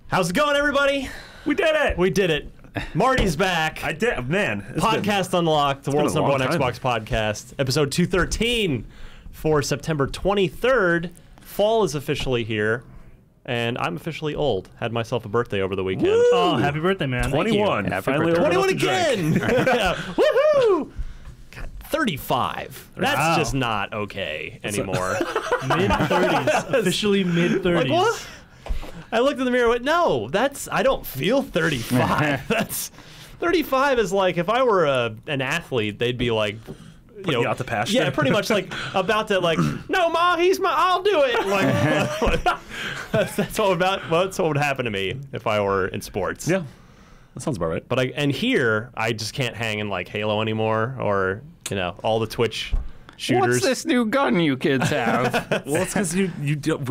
How's it going, everybody? We did it! We did it. Marty's back. I did, man. Podcast Unlocked, the world's number one time. Xbox podcast. Episode 213 for September 23rd. Fall is officially here, and I'm officially old. Had myself a birthday over the weekend. Woo! Oh, happy birthday, man. 21. Finally 21 again! Yeah. Woohoo! God, 35. That's Wow. just not okay anymore. Mid-30s. Officially mid-30s. Like, what? I looked in the mirror and went, no, I don't feel 35. That's 35 is like, if I were an athlete, they'd be like, you out the pasture. Yeah, pretty much like about to like, no, Ma, I'll do it. Like, that's what would happen to me if I were in sports. Yeah, that sounds about right. But here, I just can't hang in like Halo anymore, or all the Twitch shooters. What's this new gun you kids have? Well, it's because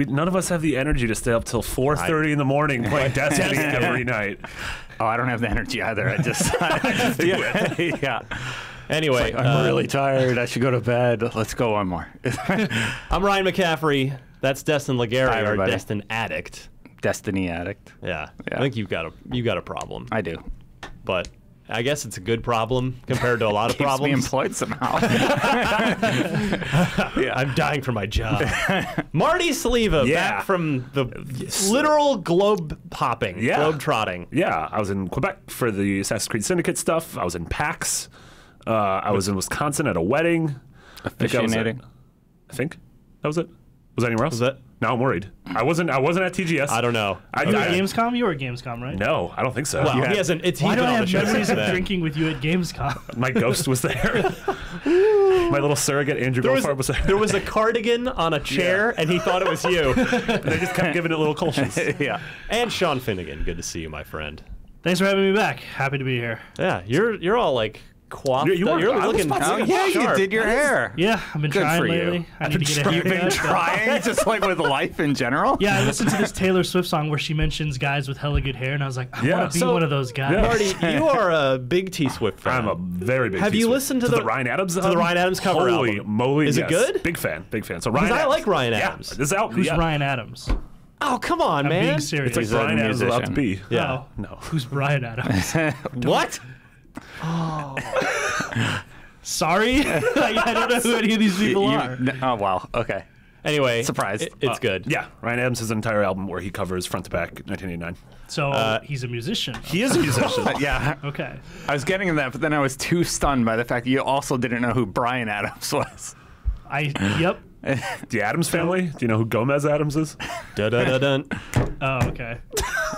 none of us have the energy to stay up till 4:30 in the morning playing Destiny every night. Oh, I don't have the energy either. I just do it. Yeah. Anyway, I'm really tired. I should go to bed. Let's go one more. I'm Ryan McCaffrey. That's Destin Legary, Hi, our everybody. Destin addict. Destiny addict. Yeah. Yeah. I think you've got a problem. I do. But I guess it's a good problem compared to a lot of Keeps me problems. employed somehow. Yeah. I'm dying for my job. Marty Sliva, back from the literal globe hopping, globe trotting. Yeah, I was in Quebec for the Assassin's Creed Syndicate stuff. I was in PAX. I was in Wisconsin at a wedding. Officiating. I think that was it. Was that anywhere else? Was that? Now I'm worried. I wasn't at TGS. I don't know. You were at Gamescom? You were at Gamescom, right? No, I don't think so. Well, he hasn't. Why do I have memories of today. drinking with you at Gamescom? My ghost was there. My little surrogate Andrew Goldfarb was there. There was a cardigan on a chair, and he thought it was you. They just kept giving it little colchins. Yeah. And Sean Finnegan, good to see you, my friend. Thanks for having me back. Happy to be here. Yeah, you're all like coiffed. You were- You're I was looking. about to say, Oh, yeah, sharp. you did your hair. Yeah, I've been Good trying for you. lately. I need to get a You've been haircut. trying, just like with life in general? Yeah, I listened to this Taylor Swift song where she mentions guys with hella good hair, and I was like, I Yeah. want to be So, one of those guys. yeah. Marty, you are a big T Swift fan. I'm a very big. Have T you Swift. listened to the the Ryan Adams? to the Ryan Adams cover Holy album? moly! Is it yes. good? Big fan. Big fan. So Ryan. Because I Adams. like Ryan Adams. Yeah, this album. Who's yeah. Ryan Adams? Oh, come on, I'm man. being serious. It's like He's a Ryan Adams allowed to be. Yeah. Oh, No. Who's Ryan Adams? What? Sorry? I don't know who any of these people are. Oh, wow. Okay. Anyway, Surprised. It's good. Yeah, Ryan Adams has an entire album where he covers front to back 1989. So he's a musician. He is a musician. Yeah. Okay. I was getting in that, but then I was too stunned by the fact that you also didn't know who Brian Adams was. Yep. The Adams family. Do you know who Gomez Adams is? Dun dun dun dun. Oh, okay.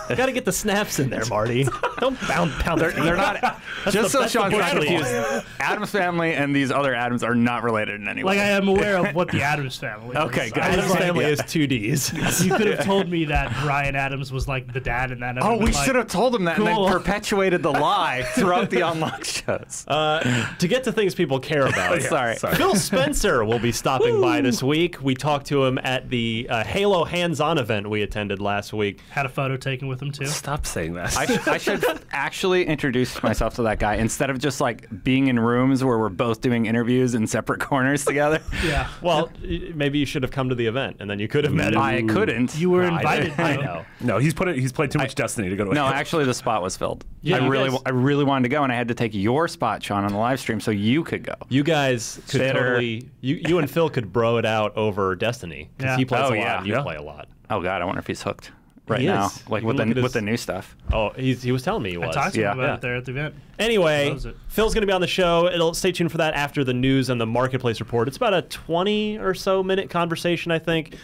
Got to get the snaps in there, Marty. Don't pound. They're not. Just so that's the Sean's not point. confused, Adams family and these other Adams are not related in any way. Like, I am aware of what the Adams family is. Okay, good. I was Adams like, family is two Ds. You could have told me that Brian Adams was like the dad in that. Oh, we should have told him that and Cool. then perpetuated the lie throughout the Unlocked shows. To get to things people care about. Sorry. Phil Spencer will be stopping by this week. We talked to him at the Halo hands-on event we attended last week. Had a photo taken with him too. Stop saying that. I should actually introduce myself to that guy instead of just like being in rooms where we're both doing interviews in separate corners together. Yeah. Well, maybe you should have come to the event, and then you could have met him. I couldn't. You were I invited. I though. know. No, he's played too much Destiny to go to. No, actually, the spot was filled. Yeah, I you really, guys- I really wanted to go, and I had to take your spot, Sean, on the live stream, so you could go. You guys could Bitter. totally. You and Phil could bro it out over Destiny because Yeah. he plays Oh, a lot. yeah. And you Yeah. play a lot. Oh God, I wonder if he's hooked right He now, is. like You with can look at with his- the new stuff. Oh, he was telling me he I was. talked to him Yeah. about Yeah. it there at the event. Anyway, Loves it. Phil's going to be on the show. It'll stay tuned for that after the news and the marketplace report. It's about a 20 or so minute conversation, I think.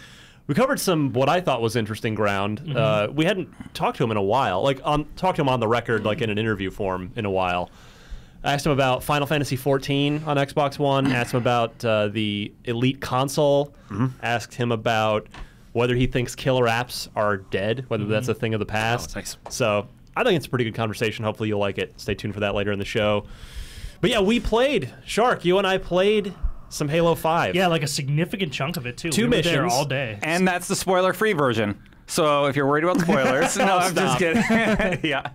We covered some what I thought was interesting ground. We hadn't talked to him in a while, talked to him on the record, like in an interview form in a while. I asked him about Final Fantasy XIV on Xbox One. Asked him about the Elite console. Asked him about whether he thinks killer apps are dead, whether that's a thing of the past. Oh, nice. So I think it's a pretty good conversation. Hopefully you'll like it. Stay tuned for that later in the show. But yeah, we played. Shark, you and I played some Halo 5. Yeah, like a significant chunk of it too. Two we were there missions. all day. And that's the spoiler-free version. So if you're worried about spoilers, no, I'm just stop. kidding. Yeah.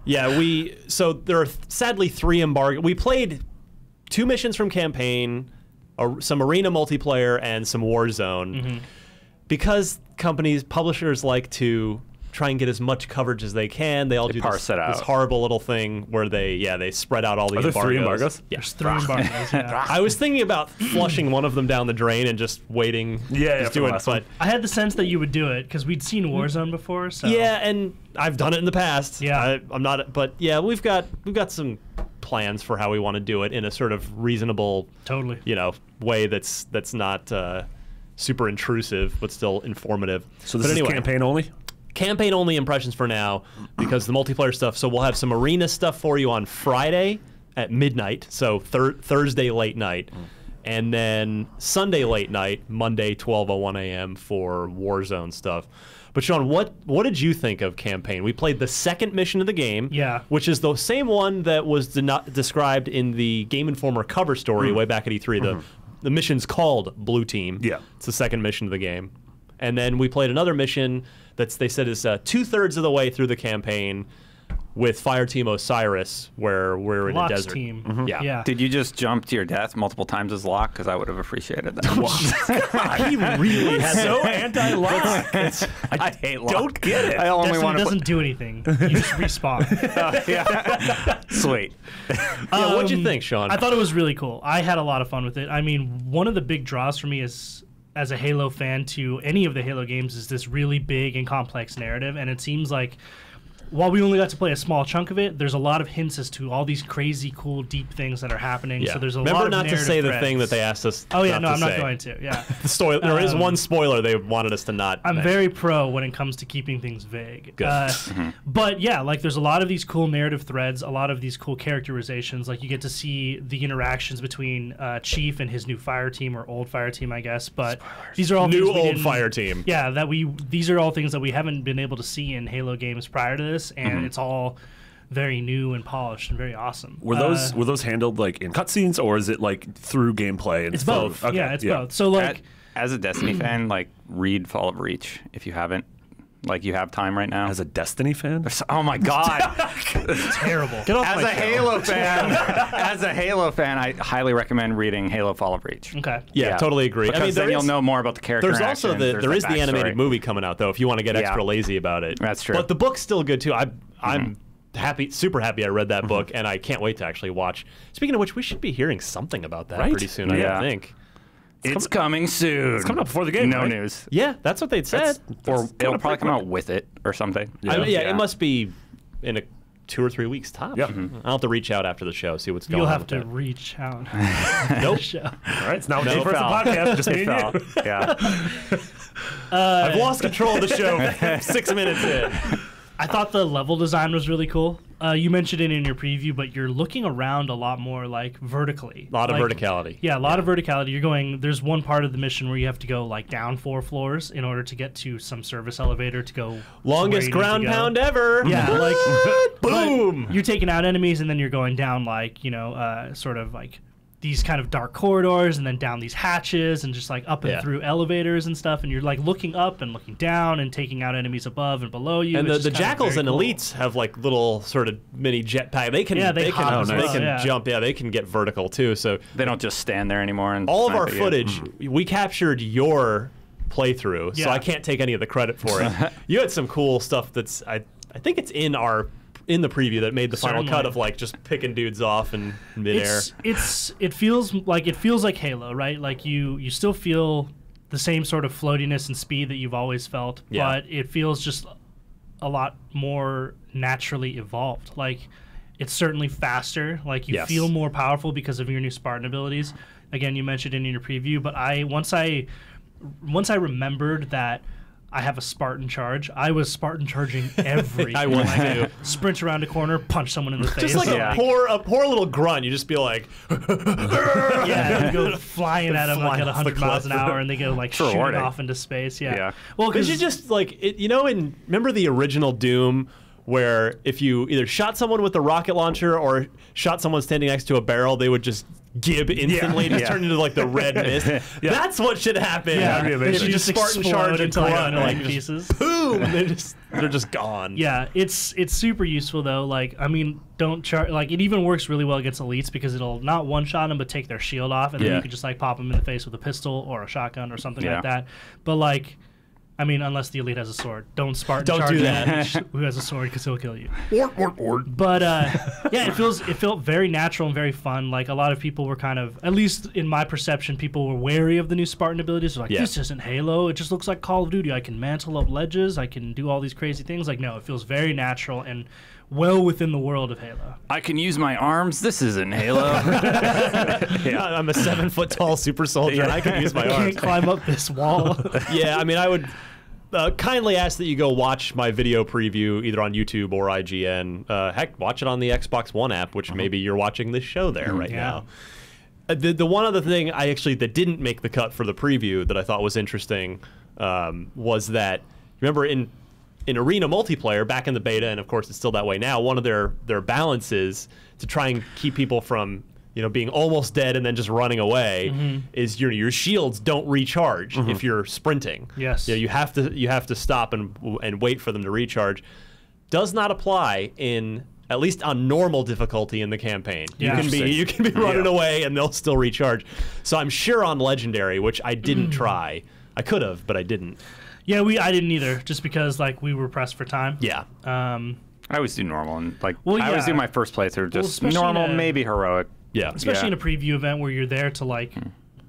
Yeah, so there are sadly 3 embargo. We played 2 missions from campaign, some arena multiplayer, and some Warzone. because publishers like to try and get as much coverage as they can. They all do parse it out. this horrible little thing where they spread out all the Are there embargoes. 3 embargoes? Yeah. There's 3 embargoes. Yeah. I was thinking about flushing one of them down the drain and just waiting. Yeah, just for do the it. last But one. I had the sense that you would do it because we'd seen Warzone before. So yeah, and I've done it in the past. Yeah. I'm not. But yeah, we've got some plans for how we want to do it in a sort of reasonable, totally. way that's not super intrusive but still informative. So this but is anyway, campaign only? Campaign only impressions for now because the multiplayer stuff. So we'll have some arena stuff for you on Friday at midnight. So Thursday late night. And then Sunday late night, Monday 12:01 a.m. for Warzone stuff. But Sean, what did you think of campaign? We played the second mission of the game, Yeah. which is the same one that was described in the Game Informer cover story way back at E3. The mission's called Blue Team. Yeah. It's the second mission of the game. And then we played another mission they said is 2/3 of the way through the campaign with Fireteam Osiris, where we're in Locke's a desert. team. Yeah. Did you just jump to your death multiple times as Locke? Because I would have appreciated that. He really has So anti-Locke. I hate Locke. Don't get it. I only Destiny want to doesn't do anything. You just respawn. Sweet. Yeah, what'd you think, Sean? I thought it was really cool. I had a lot of fun with it. I mean, one of the big draws for me is, as a Halo fan to any of the Halo games, is this really big and complex narrative. And it seems like while we only got to play a small chunk of it, there's a lot of hints as to all these crazy, cool, deep things that are happening. Yeah. So there's a Remember lot of not to narrative say the threads. thing that they asked us. Oh yeah, no, I'm to not say. going to. Yeah, There is one spoiler they wanted us to not. I'm mention. very pro when it comes to keeping things vague. Good. But yeah, like there's a lot of these cool narrative threads, a lot of these cool characterizations. Like you get to see the interactions between Chief and his new fire team, or old fire team, I guess. But these are all New things we old didn't- fire team. Yeah, these are all things that we haven't been able to see in Halo games prior to this, and it's all very new and polished and very awesome. Were those handled like in cutscenes, or is it like through gameplay? And It's both. Okay, Yeah, it's both. So like, As a Destiny fan, like read Fall of Reach if you haven't. Like you have time right now. As a Destiny fan? Oh my God! terrible. Get off As my a show. Halo fan, I highly recommend reading Halo Fall of Reach. Okay. Yeah, totally agree. Because then you'll know more about the character. There's also interactions, there is the backstory. animated movie coming out though. If you want to get extra lazy about it, That's true. But the book's still good too. I'm happy, super happy. I read that book, and I can't wait to actually watch. Speaking of which, we should be hearing something about that Right? pretty soon. Yeah. I think. It's coming soon. It's coming up before the game. No right? news. Yeah, that's what they'd said. Or it'll probably come out with it or something. It must be in 2 or 3 weeks tops. Yep. I'll have to reach out after the show, see what's going You'll on. have with to that. reach out. Nope. Show. All right, it's now No, day for the foul. podcast. Just me and you. Yeah. I've lost control of the show 6 minutes in. I thought the level design was really cool. You mentioned it in your preview, but you're looking around a lot more like vertically. A lot of Like, verticality. Yeah, a lot of verticality. You're going. There's one part of the mission where you have to go like down 4 floors in order to get to some service elevator to go. to where Longest you need to ground go. pound ever. Yeah, like Boom. but you're taking out enemies, and then you're going down like sort of like these kind of dark corridors, and then down these hatches, and just like up and Yeah. through elevators and stuff. And you're like looking up and looking down and taking out enemies above and below you. And It's the just kind of jackals very and cool. elites have like little sort of mini jetpack. They can Yeah, they hop can, as they well, can yeah. jump. Yeah, they can get vertical too. So They don't just stand there anymore. And all of snipe our at you. footage, we captured your playthrough, so Yeah. I can't take any of the credit for it. You had some cool stuff that's I think it's in the preview that made the final cut Certainly. of like just picking dudes off in midair. It feels like Halo, right? Like you still feel the same sort of floatiness and speed that you've always felt, Yeah. but it feels just a lot more naturally evolved. Like it's certainly faster. Like you Yes. feel more powerful because of your new Spartan abilities. Again, you mentioned it in your preview, but once I remembered that I have a Spartan charge, I was Spartan charging everything. I was too. Sprint around a corner, punch someone in the face. Just like Yeah. a poor little grunt. You just be like, Yeah, you go flying at them like at Flying off the 100 miles an cliff. hour, and they go like It's shooting rewarding. off into space. Yeah. Yeah. Well, because because you just like it, remember the original Doom where if you either shot someone with a rocket launcher or shot someone standing next to a barrel, they would just gib instantly, just turn into like the red mist. That's what should happen. yeah, That'd be they amazing. should just Spartan explode charge and into like a grunt, million like, pieces. Boom! And they're just gone. Yeah, it's super useful though. Like, I mean, don't charge. Like, it even works really well against elites because it'll not one shot them, but take their shield off, and then Yeah. you could just like pop them in the face with a pistol or a shotgun or something Yeah. like that. But like, I mean, unless the elite has a sword. Don't Spartan Don't charge do the that. elite who has a sword because he'll kill you. But yeah, it felt very natural and very fun. Like a lot of people were kind of, at least in my perception, people were wary of the new Spartan abilities. They're like, this isn't Halo. It just looks like Call of Duty. I can mantle up ledges. I can do all these crazy things. Like, no, it feels very natural and well within the world of Halo. I can use my arms. This isn't Halo. I'm a 7 foot tall super soldier, and I can use my I arms. can't climb up this wall. Yeah, I mean, I would kindly ask that you go watch my video preview either on YouTube or IGN. Heck, watch it on the Xbox One app, which maybe you're watching this show there right now. The one other thing that didn't make the cut for the preview that I thought was interesting was that, remember in arena multiplayer back in the beta, and of course it's still that way now, one of their balances to try and keep people from being almost dead and then just running away is your shields don't recharge if you're sprinting. Yes. You have to stop and wait for them to recharge. Does not apply in, at least on normal difficulty in the campaign. Yeah. You can be running away and they'll still recharge. So I'm sure on Legendary, which I didn't try. I could have, but I didn't. Yeah, I didn't either, just because like we were pressed for time. Yeah. I always do normal, and I yeah. always do my first playthrough just especially normal, in a- maybe heroic. Yeah. Especially in a preview event where you're there to like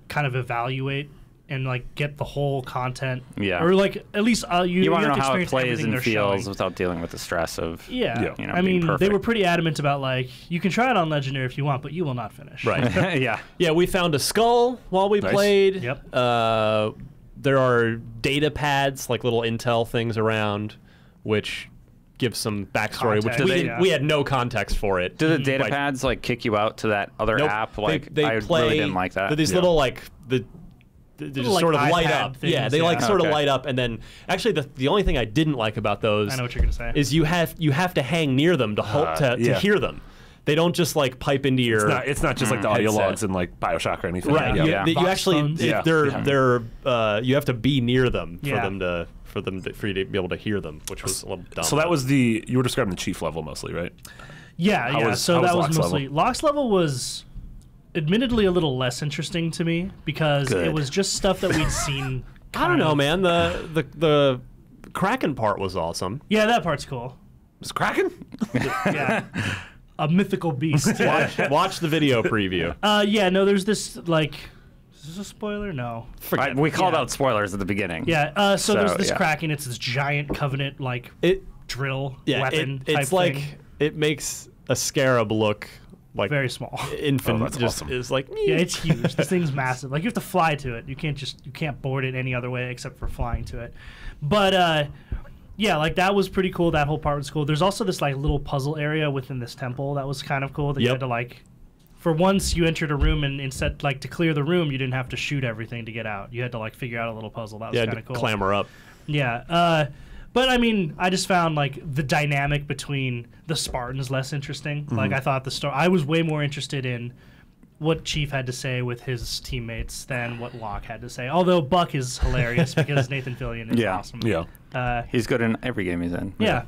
kind of evaluate and like get the whole content. Yeah. Or like at least You want to have know how it experience plays everything and they're feels showing. without dealing with the stress of Yeah. you know, I being mean, they perfect. were pretty adamant about like you can try it on Legendary if you want, but you will not finish. Right. yeah. Yeah, we found a skull while we Nice. played. Yep. There are data pads, like little intel things around, which give some backstory, Context, which yeah. we had no context for it. Do the data Like, pads like kick you out to that other nope. app? Like they I play, really didn't like that. These little like they just like sort of light iPad up. things, Yeah, they like yeah. sort of Okay. light up, and then actually the only thing I didn't like about those I know what you're gonna say. is you have to hang near them to yeah. hear them. They don't just like pipe into your. It's not just like the audio headset. logs in like Bioshock or anything. Right. Yeah. You Vox actually, phones. if Yeah. they're you have to be near them for Yeah. them to for you to be able to hear them, which was a little dumb. So that was you were describing the chief level mostly, right? Yeah, How yeah. was- So how was that was Locke's mostly level? Locke's level was admittedly a little less interesting to me because it Good. was just stuff that we'd seen. I don't know, kind of- man. The Kraken part was awesome. Yeah, that part's cool. Was Kraken? Yeah. A mythical beast. Watch the video preview. Yeah, no, there's this like is this a spoiler? No. We called Yeah. out spoilers at the beginning. Yeah, so there's this yeah. Kraken, it's this giant Covenant like drill it's weapon type like thing. it makes a scarab look like Very small. infant. Oh, that's just awesome. is like Yeah, it's huge. This thing's massive. Like you have to fly to it. You can't board it any other way except for flying to it. But yeah, like that was pretty cool. That whole part was cool. There's also this like little puzzle area within this temple that was kind of cool that you Yep. had to like for once you entered a room and instead like to clear the room you didn't have to shoot everything to get out. You had to like figure out a little puzzle. That was yeah, kind of cool. clamber up. Yeah. But I mean, I just found like the dynamic between the Spartans less interesting. Like I thought the story. I was way more interested in what Chief had to say with his teammates than what Locke had to say. Although Buck is hilarious because Nathan Fillion is Yeah. awesome. Yeah. He's good in every game he's in. Yeah.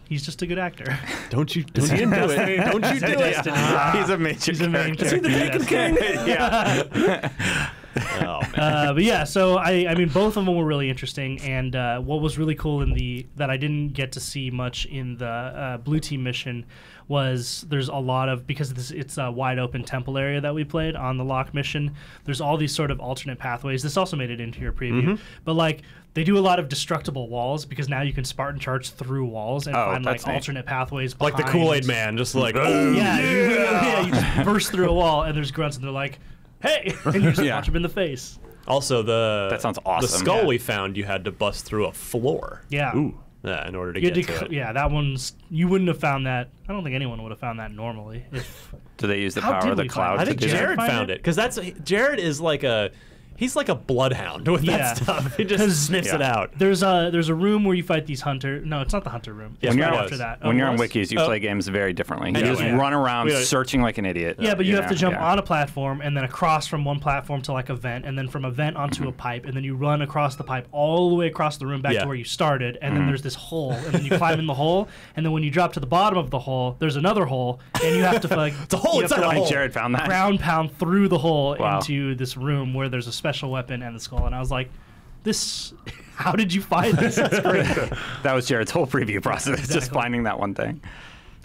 He's just a good actor. Don't you do it? Don't you do it? He's a major He's a main character. character. yeah. Oh, man. But yeah, so I mean, both of them were really interesting, and what was really cool that I didn't get to see much in the blue team mission was there's a lot of because it's a wide open temple area that we played on the Locke mission. There's all these sort of alternate pathways. This also made it into your preview, but like they do a lot of destructible walls because now you can Spartan charge through walls and find like that's neat. alternate pathways. Like the behind- Kool-Aid Man, just like Yeah, you just burst through a wall and there's grunts and they're like, "Hey!" and you just Yeah. punch them in the face. Also, That sounds awesome. The skull Yeah. we found, you had to bust through a floor. Yeah. Ooh. In order to You get had to it. yeah, that one's you wouldn't have found that. I don't think anyone would have found that normally. If, Do they use the How power did of the we find cloud it? I to think do that? Jared Find found it? it because Jared is like he's like a bloodhound with Yeah. that stuff. He just sniffs it out. there's a room where you fight these hunter. No, it's not the hunter room. Yeah, It's when right you're- after that. When Oh, you're on it was? wikis, you Oh. play games very differently. You know, just yeah. run around We don't- searching like an idiot. Yeah, but you have to jump yeah. on a platform and then across from one platform to like a vent, and then from a vent onto a pipe, and then you run across the pipe all the way across the room back Yeah. to where you started, and then there's this hole, and then you climb in the hole, and then when you drop to the bottom of the hole, there's another hole, and you have to like It's a hole you have inside to, a like, hole. Jared found that. ground pound through the hole Wow. into this room where there's a special weapon and the skull, and I was like, this how did you find this? It's great. That was Jared's whole preview process, just Exactly. finding that one thing.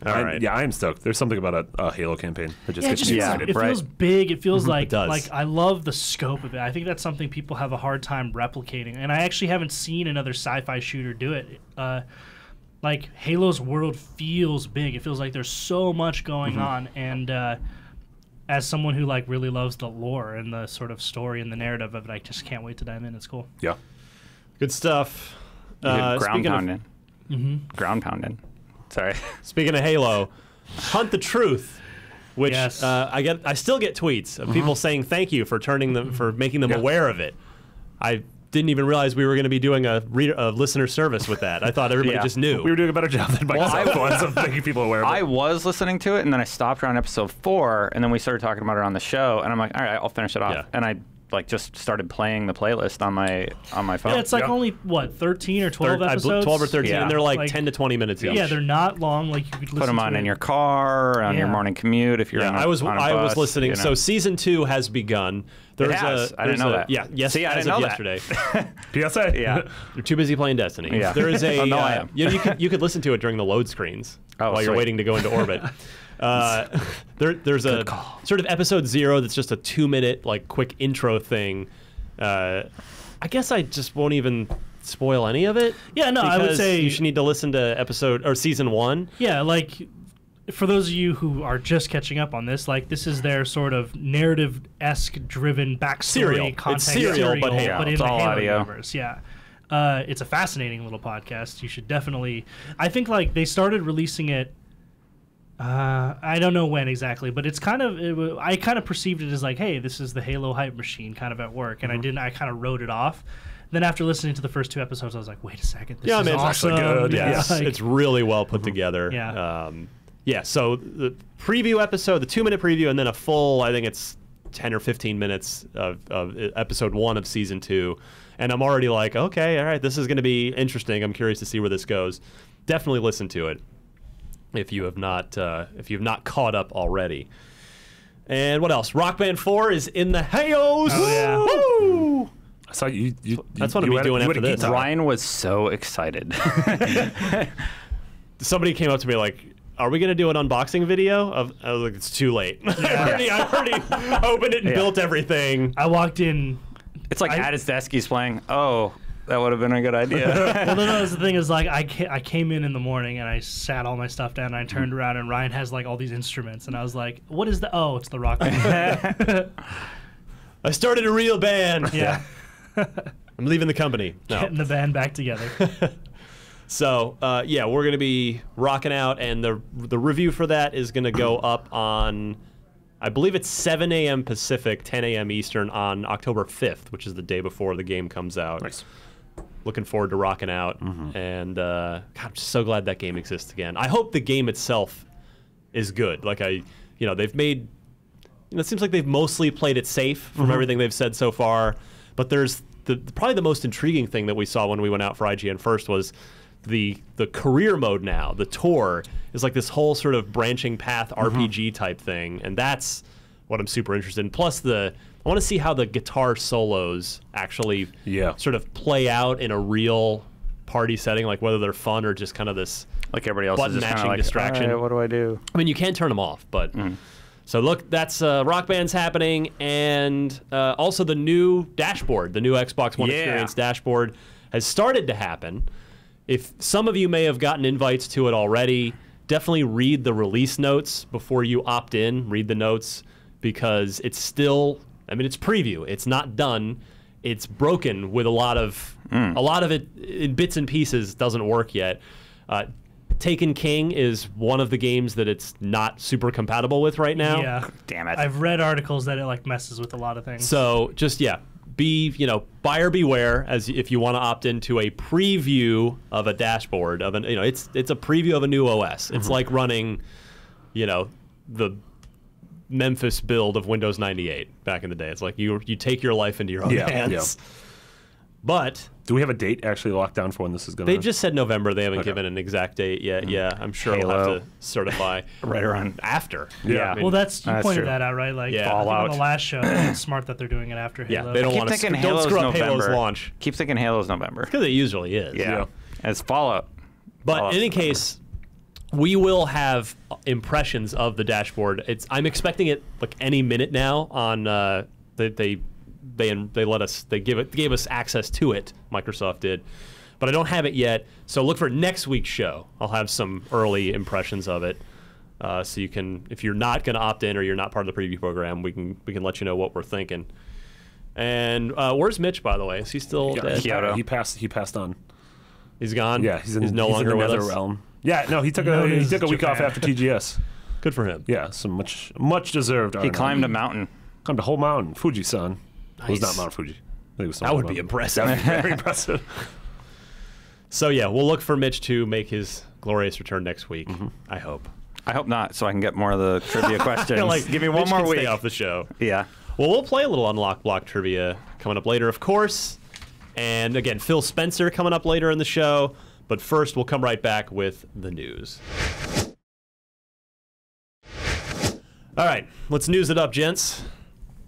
All right. Yeah, I am stoked. There's something about a Halo campaign that just Yeah, it gets just me feels, excited. it feels big. It feels like does. I love the scope of it. I think that's something people have a hard time replicating, and I actually haven't seen another sci-fi shooter do it. Like Halo's world feels big. It feels like there's so much going on, and as someone who like really loves the lore and the sort of story and the narrative of it, I just can't wait to dive in. It's cool. Yeah. Good stuff. Ground Speaking of- pounding. Ground pounding. Sorry. Speaking of Halo, Hunt the Truth, which Yes. I still get tweets of people saying thank you for making them aware of it. I didn't even realize we were going to be doing a listener service with that. I thought everybody Yeah. just knew. We were doing a better job than Microsoft was of making people aware of it. I was listening to it, and then I stopped around episode 4, and then we started talking about it on the show, and I'm like, all right, I'll finish it off. Yeah. And I like just started playing the playlist on my phone. Yeah, it's like Yeah. only what 13 or 12 episodes. 12 or 13, Yeah. and they're like Like- 10 to 20 minutes each. Yeah, they're not long. Like you could listen Put them to on it. in your car, on your Yeah. morning commute, if you're Yeah, on a, I was on a I was bus, listening. you know. So season 2 has begun. There's has? I didn't know that. Yeah, yes. See, I as didn't of know that. yesterday. PSA. Yeah. You're too busy playing Destiny. Yeah. There is a Oh, no, I am. you could listen to it during the load screens while you're sweet. waiting to go into orbit. There's a sort of episode 0 that's just a 2-minute like quick intro thing. I guess I just won't even spoil any of it. Yeah, no, I would because say- you should need to listen to episode or season 1. Yeah, like for those of you who are just catching up on this, like this is their sort of narrative-esque driven backstory Serial. It's context. serial, but Halo. but in It's the all Halo audio. universe. Yeah. It's a fascinating little podcast. You should definitely. I think like they started releasing it. I don't know when exactly, but it's kind of. I kind of perceived it as like, hey, this is the Halo hype machine, kind of at work, and I kind of wrote it off. Then after listening to the first 2 episodes, I was like, wait a second, this is man, it's awesome. actually good. Yeah, Yes, like- it's really well put together. Yeah. So the preview episode, the 2-minute preview, and then a full, I think it's 10 or 15 minutes of episode 1 of season 2. And I'm already like, okay, all right, this is going to be interesting. I'm curious to see where this goes. Definitely listen to it if you have not caught up already. And what else? Rock Band 4 is in the house. Oh, yeah. Woo! I saw you. That's what I'm doing after this. Ryan was so excited. Somebody came up to me like, are we going to do an unboxing video? I was like, it's too late. I already opened it and built everything. I walked in. It's like at his desk, he's playing, oh, that would have been a good idea. Well, no, the thing is, like, I came in the morning and I sat all my stuff down and I turned around and Ryan has like all these instruments and I was like, what is that? Oh, it's the rock band. I started a real band. Yeah, I'm leaving the company. No. getting the band back together. So, yeah, we're going to be rocking out, and the review for that is going to go up on, I believe it's 7 a.m. Pacific, 10 a.m. Eastern on October 5th, which is the day before the game comes out. Nice. Looking forward to rocking out, and God, I'm just so glad that game exists again. I hope the game itself is good. Like they've made, it seems like they've mostly played it safe from everything they've said so far, but there's probably the most intriguing thing that we saw when we went out for IGN first was the career mode now. The tour is like this whole sort of branching path RPG type thing, and that's what I'm super interested in. Plus I want to see how the guitar solos actually sort of play out in a real party setting, like whether they're fun or just kind of this like everybody else button is just kind matching of like, distraction. all right, what do I do? I mean, you can turn them off, but so look, that's Rock Band's happening, and also the new dashboard, the new Xbox One Experience dashboard has started to happen. If some of you may have gotten invites to it already, definitely read the release notes before you opt in. Read the notes because it's still, I mean, it's preview. It's not done. It's broken with a lot of it in bits and pieces doesn't work yet. Taken King is one of the games that it's not super compatible with right now. Yeah, Damn it. I've read articles that it like messes with a lot of things. So just be buyer beware as if you want to opt into a preview of a dashboard of an it's a preview of a new OS. It's like running the Memphis build of Windows 98 back in the day. It's like you take your life into your own hands. But Do we have a date actually locked down for when this is going to they just said November. They haven't given an exact date yet. Yeah, I'm sure we'll have Halo. to certify Right around. after. Yeah. I mean, Well, that's you That's pointed true. that out, right? Like Yeah. I think on Fallout. the last show, it's smart that they're doing it after yeah, Halo. they don't Keep want to thinking don't Halo's screw up Halo's November. launch Keep thinking Halo's November. because it usually is. Yeah. As Fallout. But Fallout's in any November. case, we will have impressions of the dashboard. I'm expecting it like any minute now. On they let us gave us access to it. Microsoft did, but I don't have it yet. So look for next week's show. I'll have some early impressions of it. So you can, if you're not going to opt in or you're not part of the preview program, we can let you know what we're thinking. And where's Mitch, by the way? Is he still dead? Kyoto. He passed on. He's gone. Yeah, he's no longer in the with nether us. realm. Yeah, no, he took No a news, week off Japan. after TGS. Good for him. Yeah, some much deserved. He climbed a mountain. climbed a whole mountain, Fuji-san. It was Nice. not Mount Fuji. I think it was That would something be about- impressive. Very impressive. So yeah, we'll look for Mitch to make his glorious return next week. Mm-hmm. I hope. I hope not, so I can get more of the trivia questions. Like, Give me one Mitch more can week. Stay off the show. Yeah. Well, we'll play a little Unlock Block trivia coming up later, of course. And again, Phil Spencer coming up later in the show. But first, we'll come right back with the news. All right, let's news it up, gents.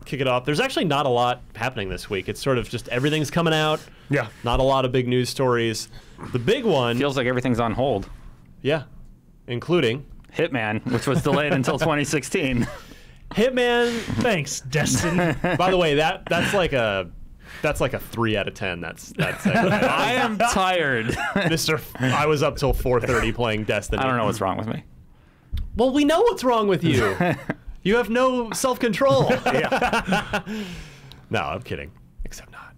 Kick it off. There's actually not a lot happening this week. It's sort of just everything's coming out. Yeah. Not a lot of big news stories. The big one, Feels like everything's on hold. yeah, including Hitman, which was delayed until 2016. Hitman. Thanks, Destin. By the way, that's like a 3 out of 10. That's I am tired. Mr. I was up till 4:30 playing Destiny. I don't know what's wrong with me. Well, we know what's wrong with you. You have no self-control. No, I'm kidding. Except not.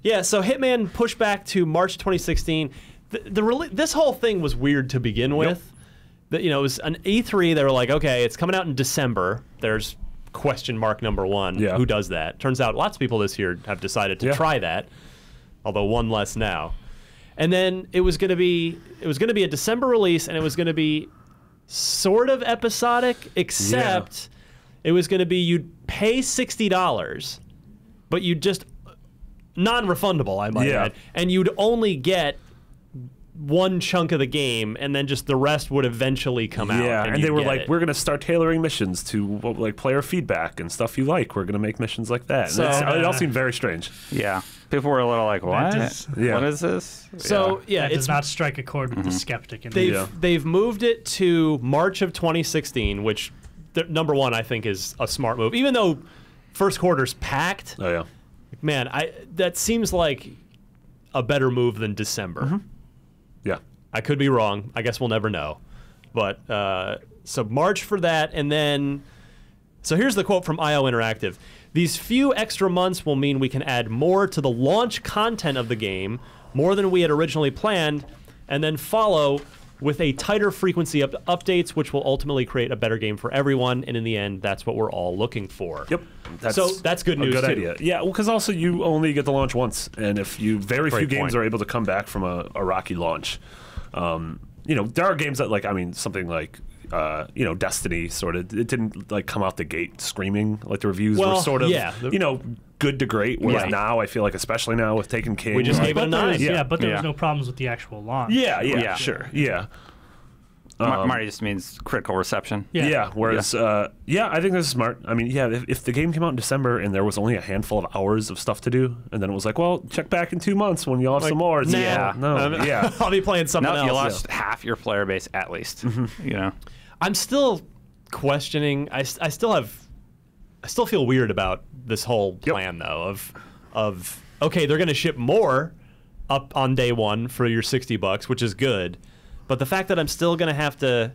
Yeah, so Hitman pushed back to March 2016. This whole thing was weird to begin with. It was an E3. They were like, okay, it's coming out in December. There's question mark number one. Yeah. Who does that? Turns out lots of people this year have decided to try that, although one less now. And then it was going to be a December release, and it was going to be sort of episodic, except it was going to be you'd pay $60, but you'd just non-refundable, I might add, and you'd only get one chunk of the game, and then just the rest would eventually come out. Yeah, and they you'd were get like, it. we're going to start tailoring missions to like player feedback and stuff you like. We're going to make missions like that. So- And it all seemed very strange. Yeah. People were a little like, what? Yeah. What is this? So yeah, That it's does not strike a chord with the skeptic in me. they've moved it to March of 2016, which number one I think is a smart move. Even though first quarter's packed, Oh, yeah. man, that seems like a better move than December. Yeah. I could be wrong. I guess we'll never know. But so March for that, and then so here's the quote from IO Interactive. These few extra months will mean we can add more to the launch content of the game, more than we had originally planned, and then follow with a tighter frequency of updates, which will ultimately create a better game for everyone. And in the end, that's what we're all looking for. Yep. So that's good news, A good too. idea. Yeah, well, because also you only get the launch once, and if very few Great games point. are able to come back from a rocky launch. There are games that something like Destiny sort of, it didn't like come out the gate screaming. Like the reviews were Well, sort of yeah. good to great. Whereas Right. now I feel like, especially now with Taken King, We just like- gave it a But there 9. was, Yeah. but there Yeah. was no problems with the actual launch. yeah, sure, yeah. Marty just means critical reception. Yeah. Yeah. Whereas, I think this is smart. I mean, if the game came out in December and there was only a handful of hours of stuff to do, and then it was like, well, check back in 2 months when you'll have some more. It's nah. yeah, no, yeah. I'll be playing something No, else. you lost half your player base at least. You know. I'm still questioning. I still feel weird about this whole plan though. Of okay, they're going to ship more up on day one for your $60, which is good, but the fact that I'm still going to have to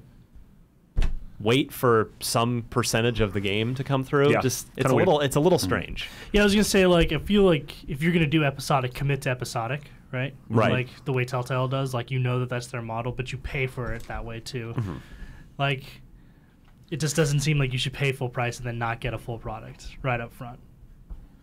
wait for some percentage of the game to come through, Yeah, it's kinda a weird. little strange. Yeah, I was gonna say, like, I feel like if you're gonna do episodic, commit to episodic, right? Right. Like the way Telltale does, like that that's their model, but you pay for it that way too. Like, it just doesn't seem like you should pay full price and then not get a full product right up front.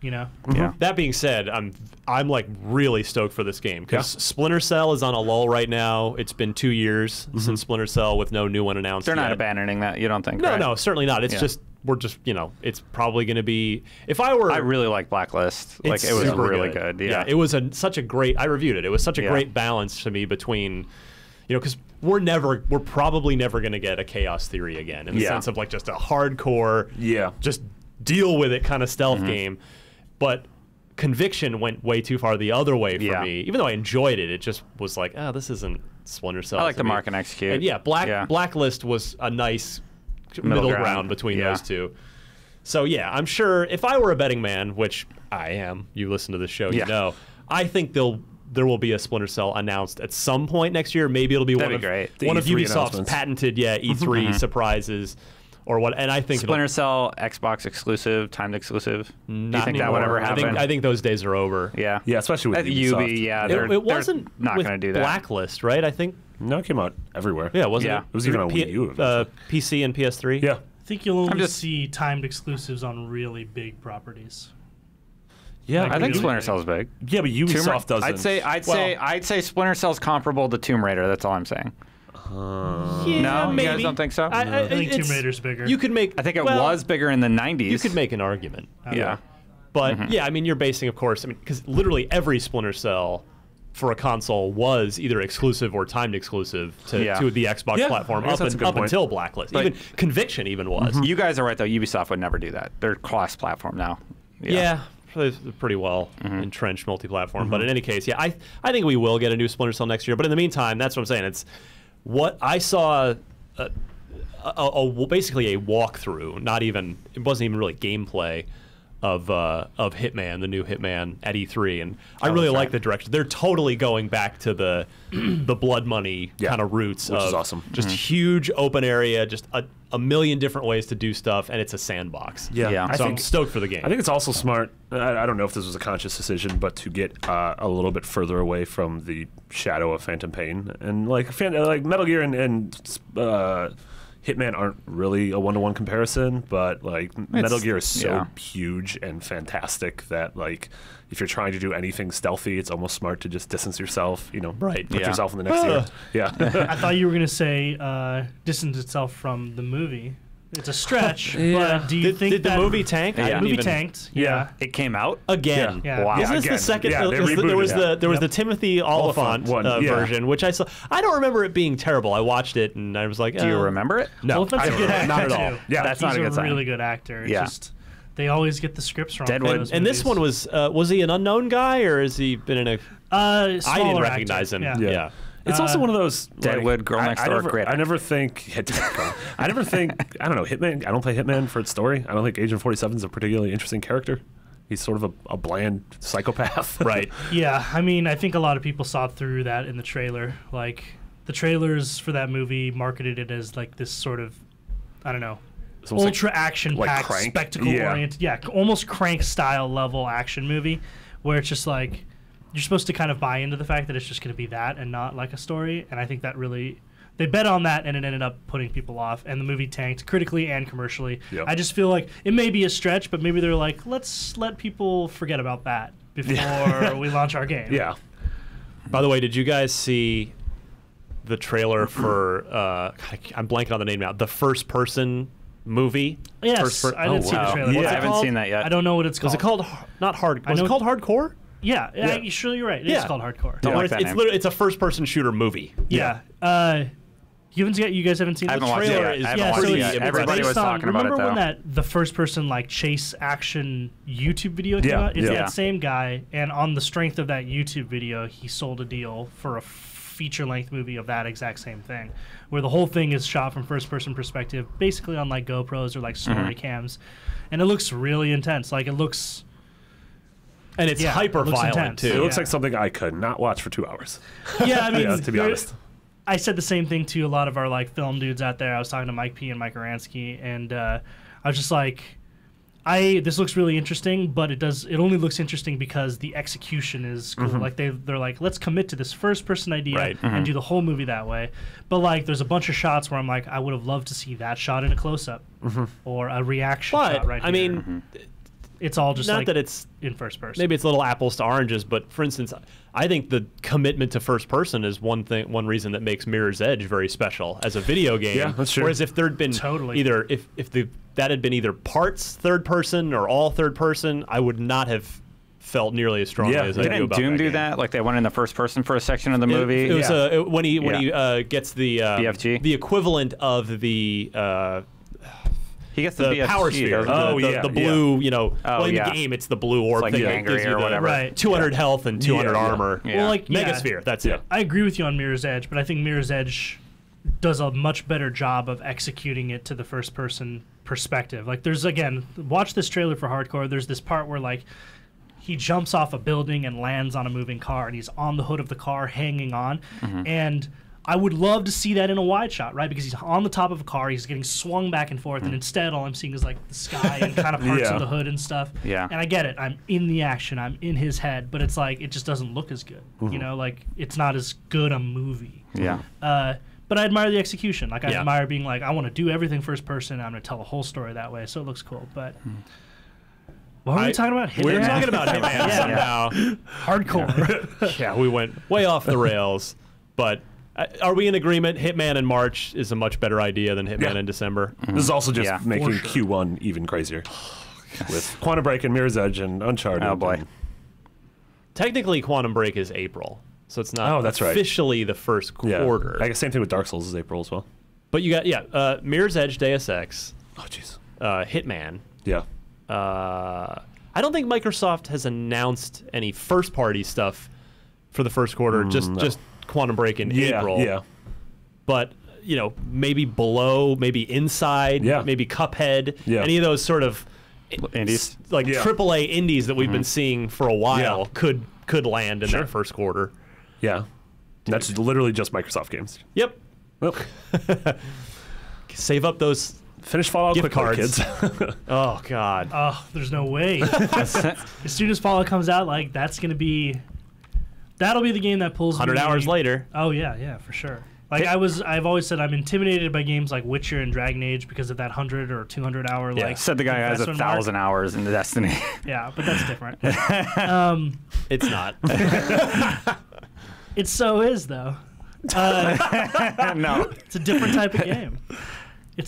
You know? Yeah. That being said, I'm like really stoked for this game because Splinter Cell is on a lull right now. It's been 2 years since Splinter Cell with no new one announced. They're not yet. abandoning that. You don't think? No, right? no, certainly not. It's Yeah. just we're just, it's probably going to be. If I were, I really like Blacklist. Like it was super really good. Yeah, it was such a great. I reviewed it. It was such a great balance to me between, because we're probably never going to get a Chaos Theory again in the sense of like just a hardcore, just deal with it kind of stealth game, but Conviction went way too far the other way for me. Even though I enjoyed it, it just was like, this isn't Splinter Cell. I like the Mark and Execute. And Blacklist was a nice middle ground between those two. So yeah, I'm sure if I were a betting man, which I am, you listen to this show, you know, I think there will be a Splinter Cell announced at some point next year. Maybe it'll be one of Ubisoft's patented E3 surprises. Or what? And I think Splinter Cell, Xbox exclusive, timed exclusive. Do you think anymore. that would ever happen? I think those days are over. Yeah, especially with Ubisoft. It wasn't not going to do that. Blacklist, right? I think. No, it came out everywhere. Yeah, wasn't it? It was even on Wii U. PC and PS3. Yeah, I think you'll only see timed exclusives on really big properties. Yeah, I think Splinter Cell's big. Yeah, but Ubisoft doesn't. I'd say Splinter Cell's comparable to Tomb Raider. That's all I'm saying. No, you guys don't think so? I think Tomb Raider's bigger. You could make. I think it was bigger in the 90s. You could make an argument. Yeah. But yeah, I mean, you're basing, of course, because literally every Splinter Cell for a console was either exclusive or timed exclusive to the Xbox platform up until Blacklist. Even Conviction even was. You guys are right, though. Ubisoft would never do that. They're cross-platform now. Yeah. Pretty well entrenched multi-platform. But in any case, I think we will get a new Splinter Cell next year. But in the meantime, that's what I'm saying. It's what I saw, basically a walkthrough. It wasn't even really gameplay of Hitman, the new Hitman at E3, and I really like the direction. They're totally going back to the blood money kind of roots, which is awesome. Just huge open area, just a million different ways to do stuff, and it's a sandbox. Yeah. So I'm stoked for the game. I think it's also smart. I don't know if this was a conscious decision, but to get a little bit further away from the shadow of Phantom Pain, and like Metal Gear and Hitman aren't really a one-to-one comparison, but like Metal Gear is so huge and fantastic that like if you're trying to do anything stealthy, it's almost smart to just distance yourself. Put yourself in the next year. Yeah. I thought you were gonna say distance itself from the movie. It's a stretch, but do you think did the movie tank? The movie tanked. Yeah. It came out again. Yeah. Wow. Isn't this the second? Yeah, there was the Timothy Oliphant version, which I saw. I don't remember it being terrible. I watched it and I was like, do you remember it? No, Oliphant's a good actor not at all. too. Yeah, that's not a good sign. He's a really good actor. It's just they always get the scripts wrong. Deadwood. And this one was he an unknown guy or has he been in a? I didn't recognize him. Yeah. It's also one of those Deadwood, Girl Next Door. Great. I never think. I don't know Hitman. I don't play Hitman for its story. I don't think Agent 47 is a particularly interesting character. He's sort of a bland psychopath. Right. Yeah. I mean, I think a lot of people saw through that in the trailer. Like the trailers for that movie marketed it as like this sort of, I don't know, ultra action-packed, spectacle-oriented, almost Crank style level action movie, where it's just like. You're supposed to kind of buy into the fact that it's just going to be that and not like a story. And I think that really, they bet on that and it ended up putting people off. And the movie tanked critically and commercially. Yep. I just feel like it may be a stretch, but maybe they're like, let's let people forget about that before we launch our game. Yeah. By the way, did you guys see the trailer for, I'm blanking on the name now, the first person movie? Yes, I didn't see the trailer. Yeah, I haven't seen that yet. I don't know what it's called. Was it called, not hard, was it called Hardcore? Yeah, you're sure you're right. It's called Hardcore. Don't like that it's name. literally, it's a first-person shooter movie. Yeah. You guys haven't seen the trailer? I haven't watched it yet. Everybody was talking about it, though. Remember when the first-person like chase action YouTube video came out? It's that same guy, and on the strength of that YouTube video, he sold a deal for a feature-length movie of that exact same thing, where the whole thing is shot from first-person perspective, basically on like GoPros or like story cams, and it looks really intense. Like it looks. And it's hyper violent intense. too. It looks like something I could not watch for 2 hours. Yeah, I mean, to be honest. I said the same thing to a lot of our like film dudes out there. I was talking to Mike P and Mike Aransky, and I was just like, this looks really interesting, but it only looks interesting because the execution is cool. Like they're like, let's commit to this first person idea and do the whole movie that way. But like, there's a bunch of shots where I'm like, I would have loved to see that shot in a close up or a reaction shot right here. I mean. It's all just not like that it's in first person. Maybe it's little apples to oranges, but for instance, I think the commitment to first person is one reason that makes Mirror's Edge very special as a video game. Yeah, that's true. Whereas if there'd been either if that had been either parts third person or all third person, I would not have felt nearly as strongly as I do Didn't about Doom that do game. that? Like they went in the first person for a section of the movie. It was when he gets the BFG? the equivalent of the he gets the BFG, power sphere. doesn't The blue, in yeah. the game it's the blue orb like thing that angry gives you or the whatever. Right. 200 health and 200 armor. Yeah. Well, like Megasphere, that's it. I agree with you on Mirror's Edge, but I think Mirror's Edge does a much better job of executing it to the first person perspective. Like there's, again, watch this trailer for Hardcore. There's this part where like he jumps off a building and lands on a moving car, and he's on the hood of the car hanging on. And I would love to see that in a wide shot, right? Because he's on the top of a car, he's getting swung back and forth, and instead all I'm seeing is like the sky and kind of parts of the hood and stuff. Yeah. And I get it. I'm in the action. I'm in his head, but it's like it just doesn't look as good. Like it's not as good a movie. Yeah. But I admire the execution. Like I admire being like, I want to do everything first person. I'm going to tell a whole story that way, so it looks cool. But what were we talking about? Hitman? We're talking about Hitman somehow. Hardcore. Yeah, we went way off the rails. But are we in agreement? Hitman in March is a much better idea than Hitman in December. This is also just making Q1 even crazier with Quantum Break and Mirror's Edge and Uncharted. Oh boy. Technically, Quantum Break is April, so it's not that's right. officially the first quarter. I guess same thing with Dark Souls is April as well. But you got Mirror's Edge, Deus Ex, Oh jeez. Hitman. Yeah. I don't think Microsoft has announced any first-party stuff for the first quarter. Just Quantum Break in April. Yeah. But maybe Below, maybe Inside, maybe Cuphead. Yeah. Any of those sort of Indies. like AAA indies that we've been seeing for a while could land in Sure. that first quarter. Yeah. That's literally just Microsoft games. Yep. Well, Save up those. finish Fallout Gift quickly, cards. kids. Oh God. Oh, there's no way. As soon as Fallout comes out, like that'll be the game that pulls 100 me. hours later. Oh yeah, for sure. Like I've always said I'm intimidated by games like Witcher and Dragon Age because of that 100 or 200 hour like. Said the guy who has investment mark. 1,000 hours in Destiny. Yeah, but that's different. It's not. It so is though. No, It's a different type of game.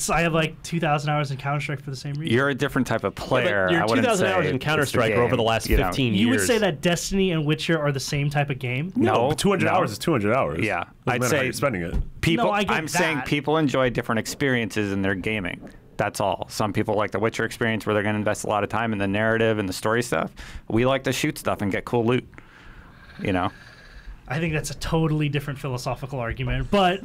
I have like 2,000 hours in Counter-Strike for the same reason. you're a different type of player. Your I wouldn't 2,000 say hours in it's Counter-Strike the are over the game, last you know. 15 years. You would say that Destiny and Witcher are the same type of game? No, 200 no. hours is 200 hours. Yeah. Doesn't I'd matter how say you're spending it. People, No, I get I'm saying that. people enjoy different experiences in their gaming. That's all. Some people like the Witcher experience where they're going to invest a lot of time in the narrative and the story stuff. We like to shoot stuff and get cool loot. I think that's a totally different philosophical argument. But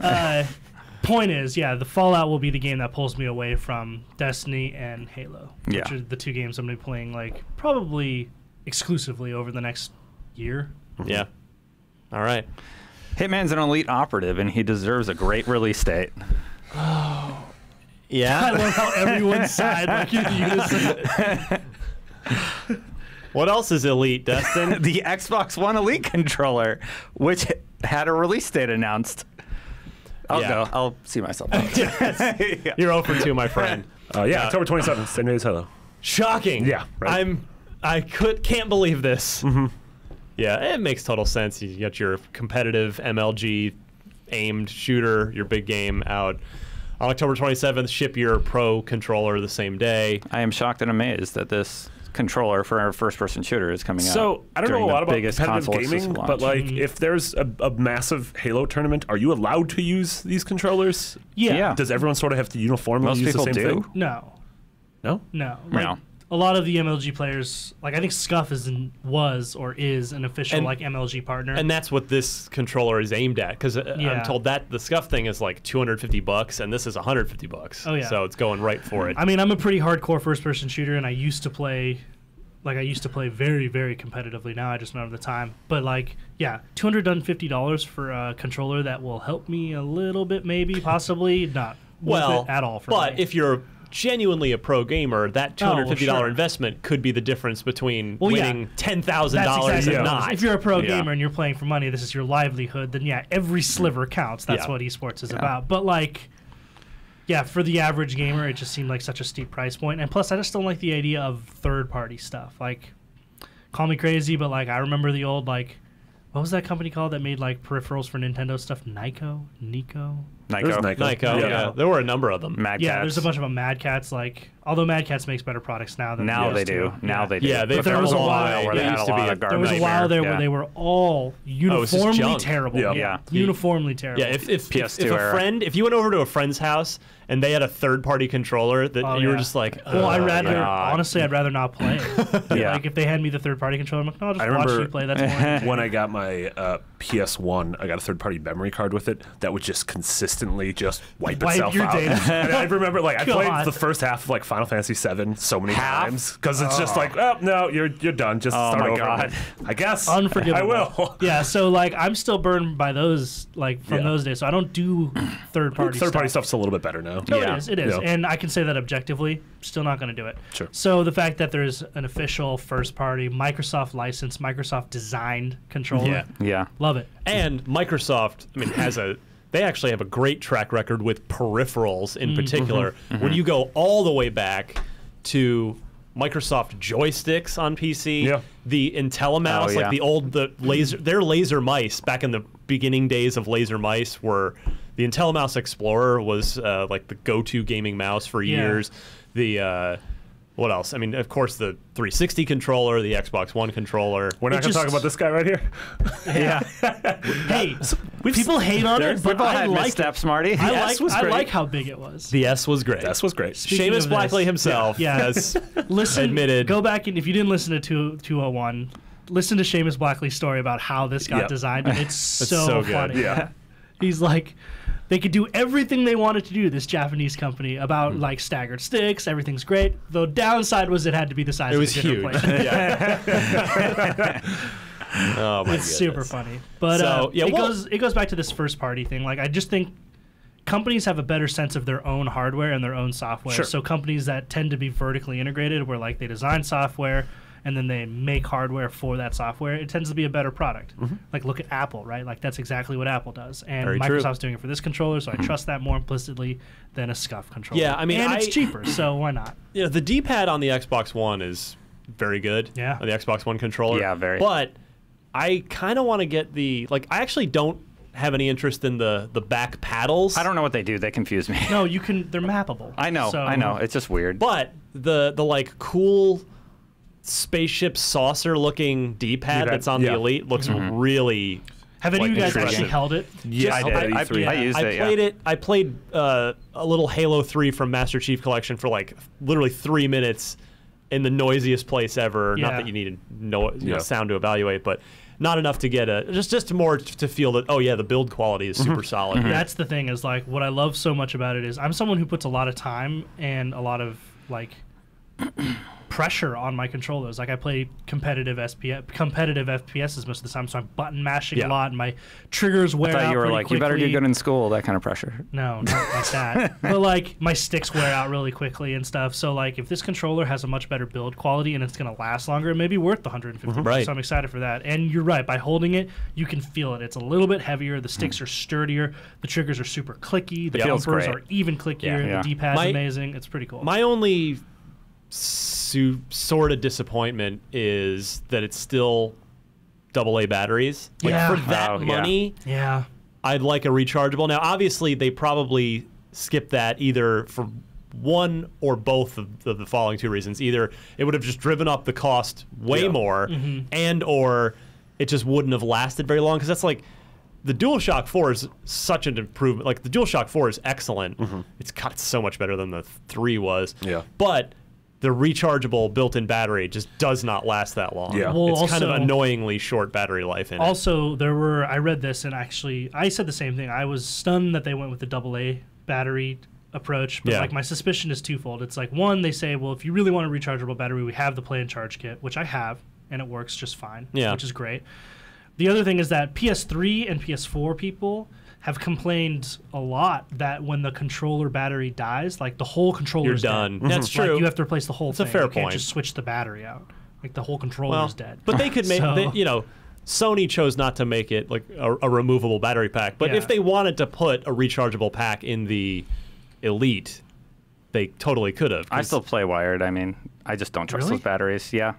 point is, the Fallout will be the game that pulls me away from Destiny and Halo, which are the two games I'm going to be playing like probably exclusively over the next year. Yeah. All right. Hitman's an elite operative, and he deserves a great release date. I Yeah. love how everyone sighed like in unison. What else is elite, Dustin? The Xbox One Elite controller, which had a release date announced. I'll Yeah. go. I'll see myself out. Yeah. You're 0 for 2, my friend. October 27th, same day as Halo. Shocking. Yeah, right. Can't believe this. Yeah, it makes total sense. You got your competitive MLG aimed shooter, your big game out on October 27th. Ship your Pro controller the same day. I am shocked and amazed that this controller for our first-person shooter is coming out. So I don't know during a lot the about biggest competitive console gaming, exclusive but launch. like if there's a massive Halo tournament, are you allowed to use these controllers? Yeah. Does everyone sort of have to uniformly Most use the people same do. thing? No. No. No. No. A lot of the MLG players, like I think Scuff is an official And- MLG partner. And that's what this controller is aimed at, because Yeah. I'm told that the Scuff thing is like $250, and this is $150. Oh, yeah. So it's going right for it. I mean, I'm a pretty hardcore first-person shooter, and I used to play very, very competitively. Now I just don't have the time. But $250 for a controller that will help me a little bit, maybe, possibly not worth it at all for but me. if you're genuinely a pro gamer, that $250 sure. investment could be the difference between Well, yeah. winning $10,000 That's exactly and what it is. not. If you're a pro Yeah. gamer and you're playing for money, this is your livelihood, then every sliver counts. That's Yeah. what esports is about. But for the average gamer, it just seemed like such a steep price point. And plus, I just don't like the idea of third-party stuff. Like, call me crazy, but I remember the old what what was that company called that made like peripherals for Nintendo stuff? Nico. There's Nyko. Nyko, yeah. There were a number of them. Mad Yeah, Cats. there's a bunch of them. Mad Cats, like, although Mad Cats makes better products now than Now they used do. to. Now they do. Yeah, they've But there come was a long while way. where They they had used a to be lot a of There was a garbage. while there Yeah. where they were all uniformly junk. terrible. Yeah. Yeah. Uniformly terrible. Yeah, if PS2 a era. friend, if you went over to a friend's house and they had a third-party controller that Oh, you were yeah. just like, Well, I'd rather, God. honestly, I'd rather not play it. Yeah. Like, if they hand me the third-party controller, I'm like, no, I'll just I watch remember you play. That's more. when I got my PS1, I got a third-party memory card with it that would just consistently just wipe itself your out. data. And I remember, like, I played God. the first half of like Final Fantasy VII so many Half? times because it's just like, oh no, you're done. Just Oh start my over. God. I guess Unforgivable. I will. Yeah, so, like, I'm still burned by those, like, from Yeah. those days. So I don't do third-party Third-party stuff. stuff's a little bit better now. No, Yeah. it is. Yeah. And I can say that objectively, still not going to do it. Sure. So the fact that there's an official first-party, Microsoft licensed, Microsoft designed controller, Yeah. Yeah. love it. and Microsoft, I mean, they actually have a great track record with peripherals in particular. When you go all the way back to Microsoft joysticks on PC, Yeah. the IntelliMouse, Oh, yeah. like their laser mice back in the beginning days of laser mice were the IntelliMouse Explorer was like the go-to gaming mouse for Yeah. years. The what else? I mean, of course, the 360 controller, the Xbox One controller. We're not going to talk about this guy right here. Yeah. Hey, people hate on it, but We've all I had like it. missteps, Marty. I S was like, I great. like how big it was. The S was great. This was great. Speaking Seamus of this- Blackley himself Yeah. has Listen, admitted. Go back and if you didn't listen to 201, listen to Seamus Blackley's story about how this got Yeah. designed. And it's so good. funny. Yeah. He's like, they could do everything they wanted to do, this Japanese company, about like staggered sticks, everything's great. The downside was it had to be the size It of was a dinner huge. plate. Yeah. Oh my It's super goodness. funny. But So, yeah, it goes back to this first party thing. Like, I just think companies have a better sense of their own hardware and their own software. Sure. So companies that tend to be vertically integrated, where like they design software and then they make hardware for that software, it tends to be a better product. Like, look at Apple, right? Like, that's exactly what Apple does. And Very true. Microsoft's doing it for this controller, so I trust that more implicitly than a scuff controller. Yeah, I mean, and it's cheaper, so why not? You know, the D-pad on the Xbox One is very good. Yeah. On the Xbox One controller. Yeah, very. But I kind of want to get I actually don't have any interest in the back paddles. I don't know what they do. They confuse me. No, you can. They're mappable. I know. So, I know. It's just weird. But the like cool spaceship saucer looking D-pad D-pad, that's on yeah. the Elite looks really. Have any of you guys Interesting. actually held it? Yeah, I did. I E3. used I it. played Yeah. it. I played a little Halo 3 from Master Chief Collection for like literally 3 minutes in the noisiest place ever. Not Yeah. that you need no Yeah. sound to evaluate, but not enough to get just more to feel that the build quality is super solid. here. That's the thing, is like what I love so much about it is I'm someone who puts a lot of time and a lot of like pressure on my controllers. Like, I play competitive FPSs most of the time, so I'm button mashing Yeah. a lot, and my triggers wear I out thought you were pretty like, you better do quickly. good in school. That kind of pressure. No, not like that. But like, my sticks wear out really quickly and stuff. So like, if this controller has a much better build quality and it's gonna last longer, it may be worth the $150. Right. So I'm excited for that. And you're right, by holding it, you can feel it. It's a little bit heavier. The sticks are sturdier. The triggers are super clicky. The feels bumpers great. are even clickier. Yeah. The D-pad's My- amazing. It's pretty cool. My only sort of disappointment is that it's still AA batteries. Like, Yeah. for that Oh, yeah. money, yeah. I'd like a rechargeable. Now, obviously, they probably skip that either for one or both of the following two reasons. Either it would have just driven up the cost way Yeah. more, Mm-hmm. and or it just wouldn't have lasted very long. Because that's like the DualShock 4 is such an improvement. Like, the DualShock 4 is excellent. It's got so much better than the 3 was. Yeah. But the rechargeable built-in battery just does not last that long. Yeah. Well, It's kind of also- annoyingly short battery life in it. Also, I read this, and actually, I said the same thing. I was stunned that they went with the AA battery approach, but Yeah. like, my suspicion is twofold. It's like, one, they say, well, if you really want a rechargeable battery, we have the play and charge kit, which I have, and it works just fine, Yeah. which is great. The other thing is that PS3 and PS4 people have complained a lot that when the controller battery dies, like, the whole controller You're is done. dead. That's Like, true. you have to replace the whole That's a thing. fair You can't point. just switch the battery out. Like, the whole controller is dead. But they could make, So- Sony chose not to make it like a removable battery pack. But Yeah. if they wanted to put a rechargeable pack in the Elite, they totally could have. I still play wired. I mean, I just don't trust Really? those batteries. Yeah.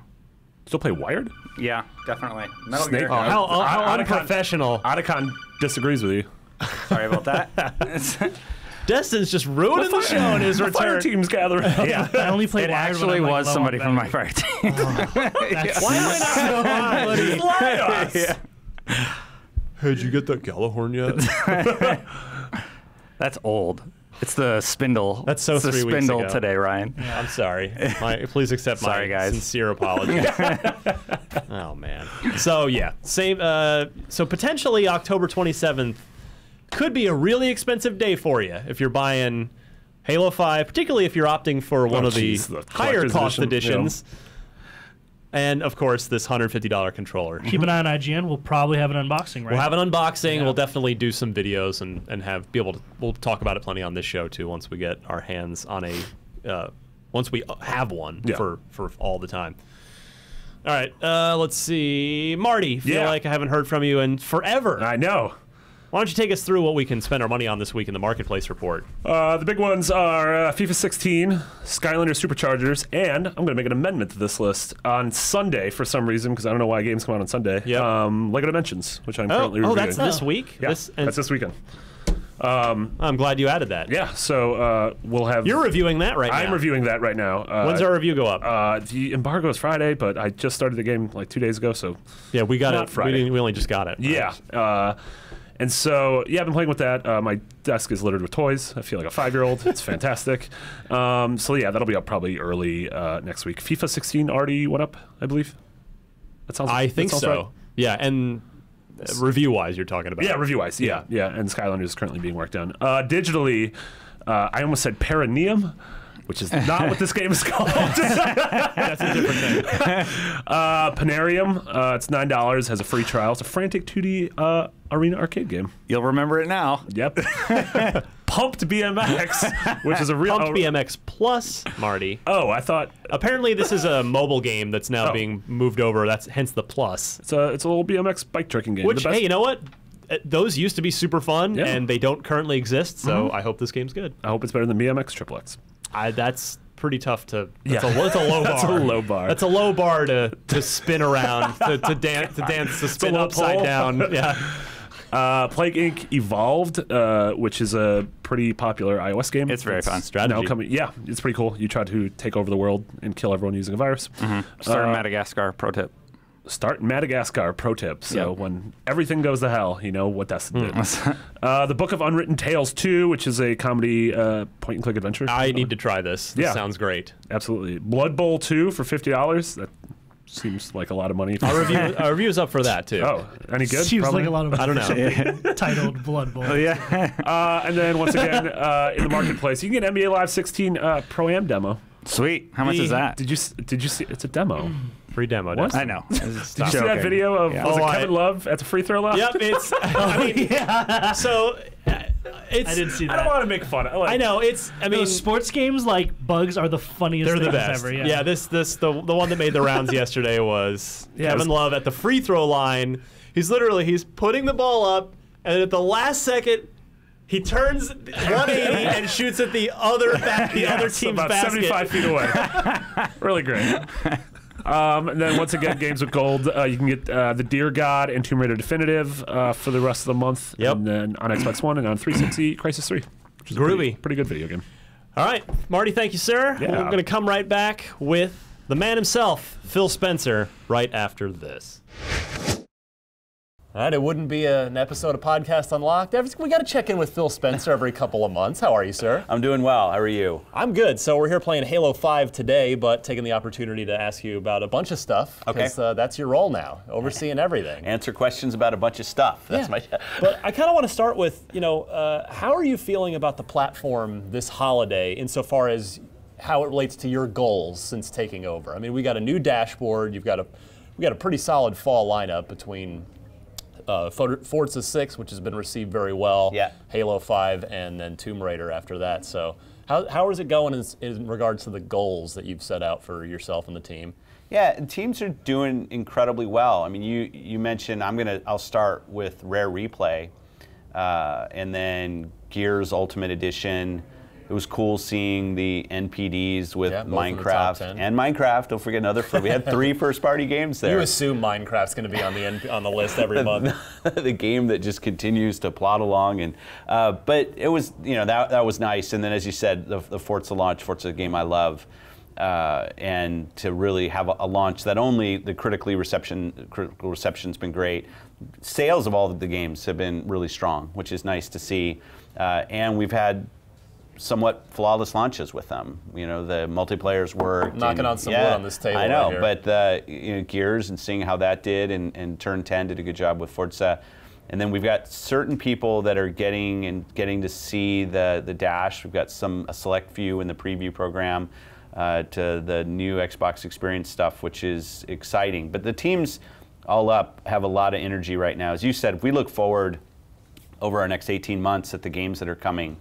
Still play Wired? Yeah, definitely. Metal Snake. Gear. How Otacon- unprofessional. Otacon disagrees with you. Sorry about that. Destin's just ruining the show in his The fire return. teams gather around. Yeah. I only played It Wired when actually I'm, like, was low somebody on from my battery. fire team. That's Why am I not so Fly us. Hey, did you get that Galahorn yet? That's old. It's the spindle. That's so it's the 3 weeks spindle ago. today, Ryan. I'm sorry. Please accept my Sorry, guys. sincere apology. Oh man. So yeah, same. So potentially October 27th could be a really expensive day for you if you're buying Halo 5, particularly if you're opting for one of geez, the the higher collector's cost edition, editions. And of course, this $150 controller. Keep an eye on IGN. We'll probably have an unboxing, right? We'll have an unboxing. Yeah. We'll definitely do some videos and be able to. We'll talk about it plenty on this show too. Once we get our hands on once we have one for all the time. All right. Let's see, Marty. Feel like I haven't heard from you in forever. I know. Why don't you take us through what we can spend our money on this week in the marketplace report? The big ones are FIFA 16, Skylander Superchargers, and I'm going to make an amendment to this list on Sunday for some reason, because I don't know why games come out on Sunday. Yep. LEGO Dimensions, which I'm currently reviewing. That's this week? Yeah, that's this weekend. I'm glad you added that. Yeah, so we'll have... You're reviewing that right now. I'm reviewing that right now. When's our review go up? The embargo is Friday, but I just started the game like 2 days ago, so... Yeah, we got not it. Friday. We only just got it. Yeah. And so, yeah, I've been playing with that. My desk is littered with toys. I feel like a 5-year-old. It's fantastic. So, yeah, that'll be up probably early next week. FIFA 16 already went up, I believe. That sounds. I think that sounds so. right. Yeah, and review-wise, you're talking about. Yeah, review-wise. Yeah. And Skylander is currently being worked on. Digitally, I almost said Perineum, which is not what this game is called. That's a different thing. Panarium, it's $9, has a free trial. It's a frantic 2D arena arcade game. You'll remember it now. Yep. Pumped BMX, which is a real... Pumped BMX Plus, Marty. Oh, I thought... Apparently, this is a mobile game that's now being moved over. That's hence the plus. It's a little BMX bike tricking game. Which, hey, you know what? Those used to be super fun, and they don't currently exist. So I hope this game's good. I hope it's better than BMX Triple X. That's pretty tough to. That's Yeah. That's a low bar. That's a low bar. That's a low bar to spin around, to dance, to spin low upside pole. down. Yeah. Plague Inc. Evolved, which is a pretty popular iOS game. It's very fun. Strategy. Now coming, yeah, it's pretty cool. You try to take over the world and kill everyone using a virus. Start in Madagascar, pro tip. Start in Madagascar, pro tip. So when everything goes to hell, you know what that's did. The Book of Unwritten Tales 2, which is a comedy point-and-click adventure. I need to try this. This sounds great. Absolutely. Blood Bowl 2 for $50. That seems like a lot of money. Our review's up for that too. Oh, any good? Seems Probably. like a lot of I don't know. titled Blood Bowl. Yeah. And then once again, in the marketplace, you can get NBA Live 16 Pro-Am demo. Sweet. How much is that? Did you see? It's a demo. Free demo. What? I know. Did you see that video of was it Kevin Love at the free throw line? Yep. It's. I mean, so. It's. I didn't see I that. don't want to make fun. I know it's. I mean, Those sports games like bugs are the funniest they're the things best. ever. Yeah. The one that made the rounds yesterday was Kevin Love at the free throw line. He's putting the ball up, and at the last second, he turns 180 and shoots at the other team's about basket. 75 feet away. Really great. And then once again, games with gold. You can get the Dear God and Tomb Raider Definitive for the rest of the month. Yep. And then on Xbox One and on 360, Crisis 3. Which is a Groovy. pretty good video game. All right, Marty, thank you, sir. Yeah. We're going to come right back with the man himself, Phil Spencer, right after this. All right, it wouldn't be an episode of Podcast Unlocked. We got to check in with Phil Spencer every couple of months. How are you, sir? I'm doing well. How are you? I'm good. So we're here playing Halo 5 today, but taking the opportunity to ask you about a bunch of stuff. Okay. Because that's your role now, overseeing everything. Answer questions about a bunch of stuff. That's my. But I kind of want to start with, how are you feeling about the platform this holiday insofar as how it relates to your goals since taking over? I mean, we got a new dashboard. We got a pretty solid fall lineup between Forza 6, which has been received very well, Yeah. Halo 5, and then Tomb Raider after that. So how is it going in regards to the goals that you've set out for yourself and the team? Yeah, teams are doing incredibly well. I mean, you mentioned I'll start with Rare Replay, and then Gears Ultimate Edition, It was cool seeing the NPDs with Yeah, both in the top 10. Minecraft and Minecraft. Don't forget we had 3 first-party games there. You assume Minecraft's going to be on the list every month. The game that just continues to plod along, and but it was that was nice. And then, as you said, the Forza launch, Forza game I love, and to really have a launch that only the critical reception's been great. Sales of all of the games have been really strong, which is nice to see, and we've had somewhat flawless launches with them. The multiplayers worked. Knocking on some wood on this table. I know, right here. but Gears and seeing how that did, and Turn 10 did a good job with Forza. And then we've got certain people that are getting to see the Dash. We've got a select few in the preview program to the new Xbox Experience stuff, which is exciting. But the teams all up have a lot of energy right now. As you said, if we look forward over our next 18 months at the games that are coming,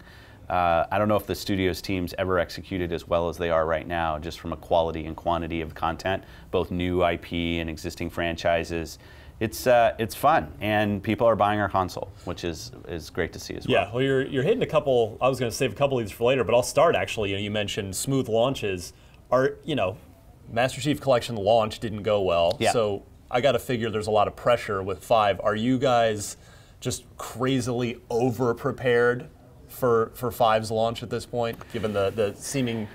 I don't know if the studio's teams ever executed as well as they are right now, just from a quality and quantity of content, both new IP and existing franchises. It's fun, and people are buying our console, which is great to see as well. Yeah, well, you're hitting a couple. I was going to save a couple of these for later, but I'll start actually. You mentioned smooth launches. Master Chief Collection launch didn't go well, so I got to figure there's a lot of pressure with 5. Are you guys just crazily over prepared for 5's launch at this point, given the seeming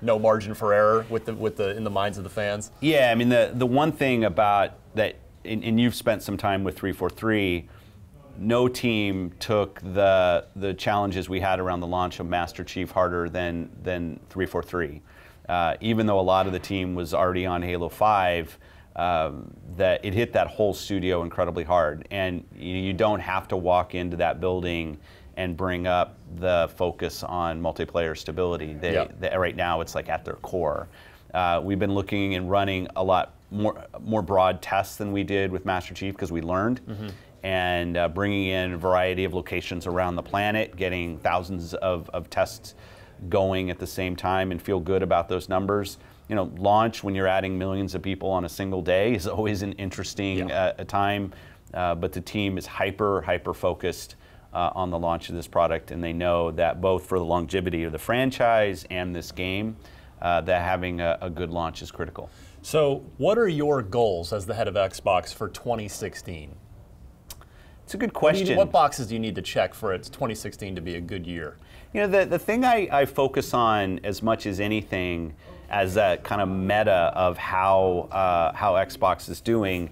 no margin for error with the in the minds of the fans? Yeah, I mean the one thing about that, and you've spent some time with 343. No team took the challenges we had around the launch of Master Chief harder than 343. Even though a lot of the team was already on Halo 5, that it hit that whole studio incredibly hard, and you don't have to walk into that building and bring up the focus on multiplayer stability. Right now, it's like at their core. We've been looking and running a lot more broad tests than we did with Master Chief because we learned, and bringing in a variety of locations around the planet, getting thousands of tests going at the same time, and feel good about those numbers. Launch when you're adding millions of people on a single day is always an interesting time, but the team is hyper focused on the launch of this product, and they know that both for the longevity of the franchise and this game, that having a good launch is critical. So what are your goals as the head of Xbox for 2016? It's a good question. What boxes do you need to check for its 2016 to be a good year? The thing I focus on as much as anything as that kind of meta of how Xbox is doing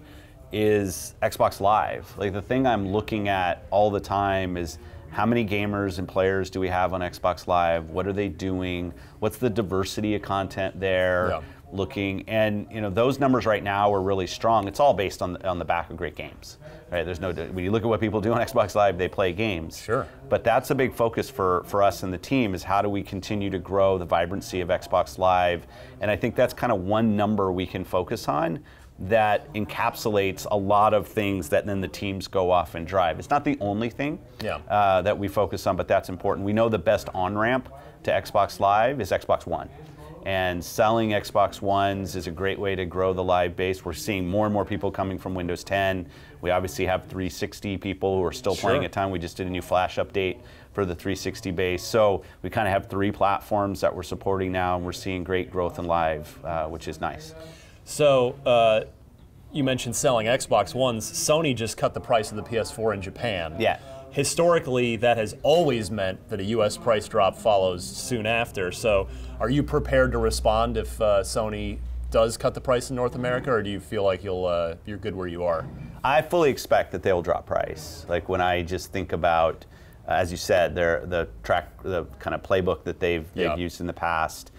is Xbox Live. Like, the thing I'm looking at all the time is how many gamers and players do we have on Xbox Live? What are they doing? What's the diversity of content there? Looking, and those numbers right now are really strong. It's all based on the back of great games, right? When you look at what people do on Xbox Live, they play games. Sure. But that's a big focus for us and the team, is how do we continue to grow the vibrancy of Xbox Live? And I think that's kind of one number we can focus on that encapsulates a lot of things that then the teams go off and drive. It's not the only thing that we focus on, but that's important. We know the best on-ramp to Xbox Live is Xbox One. And selling Xbox Ones is a great way to grow the live base. We're seeing more and more people coming from Windows 10. We obviously have 360 people who are still playing at time. We just did a new Flash update for the 360 base. So we kind of have 3 platforms that we're supporting now, and we're seeing great growth in live, which is nice. So you mentioned selling Xbox Ones. Sony just cut the price of the PS4 in Japan. Yeah. Historically, that has always meant that a U.S. price drop follows soon after. So are you prepared to respond if Sony does cut the price in North America, or do you feel like you're good where you are? I fully expect that they'll drop price. Like, when I just think about, as you said, the kind of playbook that they've used in the past.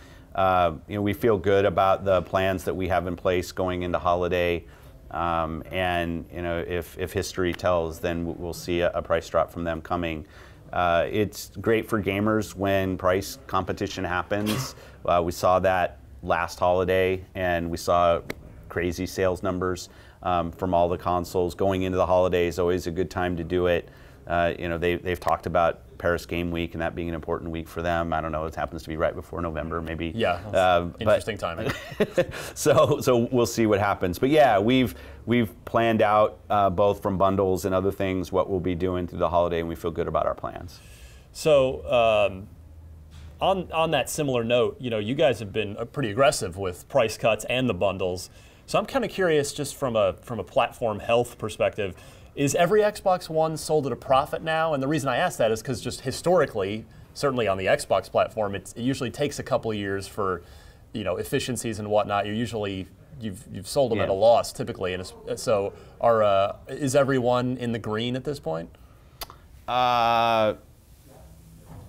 We feel good about the plans that we have in place going into holiday. And if history tells, then we'll see a price drop from them coming. It's great for gamers when price competition happens. We saw that last holiday, and we saw crazy sales numbers from all the consoles. Going into the holidays, always a good time to do it. They've talked about Paris Game Week and that being an important week for them. I don't know, it happens to be right before November, maybe. Yeah, interesting timing. So we'll see what happens. But yeah, we've planned out both from bundles and other things what we'll be doing through the holiday, and we feel good about our plans. So on that similar note, you guys have been pretty aggressive with price cuts and the bundles. So I'm kind of curious, just from a platform health perspective, is every Xbox One sold at a profit now? And the reason I ask that is because just historically, certainly on the Xbox platform, it usually takes a couple of years for efficiencies and whatnot. You've sold them at a loss typically, and so is everyone in the green at this point?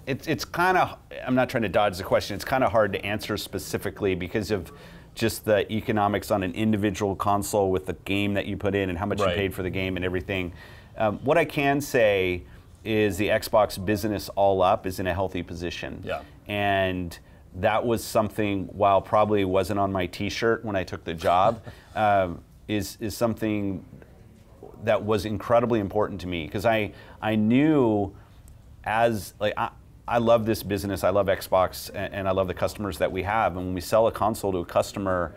It's kind of, I'm not trying to dodge the question, it's kind of hard to answer specifically because of just the economics on an individual console with the game that you put in and how much you paid for the game and everything. What I can say is the Xbox business all up is in a healthy position. Yeah. And that was something, while probably wasn't on my t-shirt when I took the job, is something that was incredibly important to me, because I knew I love this business, I love Xbox, and I love the customers that we have. And when we sell a console to a customer,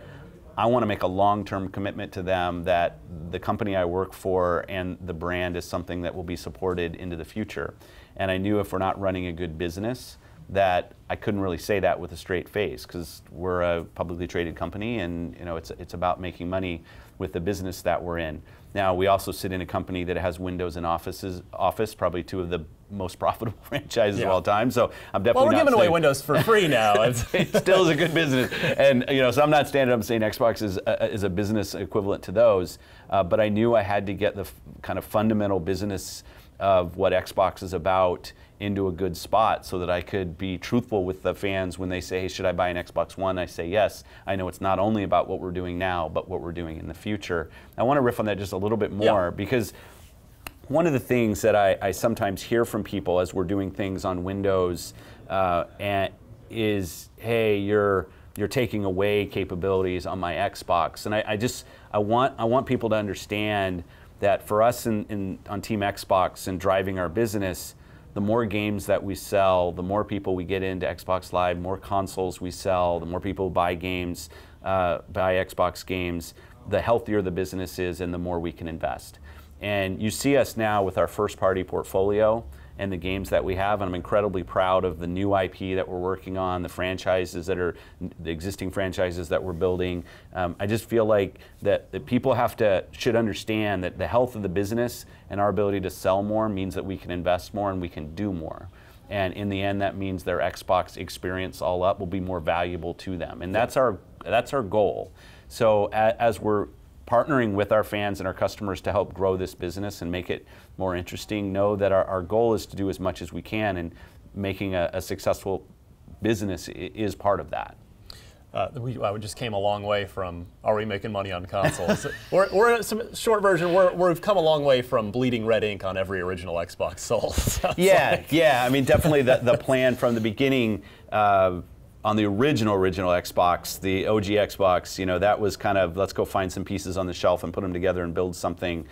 I want to make a long-term commitment to them that the company I work for and the brand is something that will be supported into the future. And I knew if we're not running a good business, that I couldn't really say that with a straight face, because we're a publicly traded company, and it's about making money with the business that we're in. Now, we also sit in a company that has Windows and Office, probably two of the most profitable franchises of all time. So I'm definitely we're not giving away Windows for free now. It still is a good business, and so I'm not standing up saying Xbox is a business equivalent to those. But I knew I had to get the kind of fundamental business of what Xbox is about into a good spot, so that I could be truthful with the fans when they say, hey, should I buy an Xbox One? I say yes. I know it's not only about what we're doing now, but what we're doing in the future. I want to riff on that just a little bit more, because one of the things that I sometimes hear from people as we're doing things on Windows is, hey, you're taking away capabilities on my Xbox. And I want people to understand that for us on Team Xbox and driving our business, the more games that we sell, the more people we get into Xbox Live, more consoles we sell, the more people buy games, buy Xbox games, the healthier the business is and the more we can invest. And you see us now with our first-party portfolio and the games that we have, and I'm incredibly proud of the new IP that we're working on, the franchises that are, the existing franchises that we're building. I just feel like that people should understand that the health of the business and our ability to sell more means that we can invest more and we can do more. And in the end, that means their Xbox experience all up will be more valuable to them. And that's our goal. So as we're partnering with our fans and our customers to help grow this business and make it more interesting, know that our goal is to do as much as we can, and making a successful business is part of that. We just came a long way from, are we making money on consoles? we're in some short version, we've come a long way from bleeding red ink on every original Xbox sold. Yeah, I mean, definitely the plan from the beginning, on the original Xbox, the OG Xbox, that was kind of, let's go find some pieces on the shelf and put them together and build something.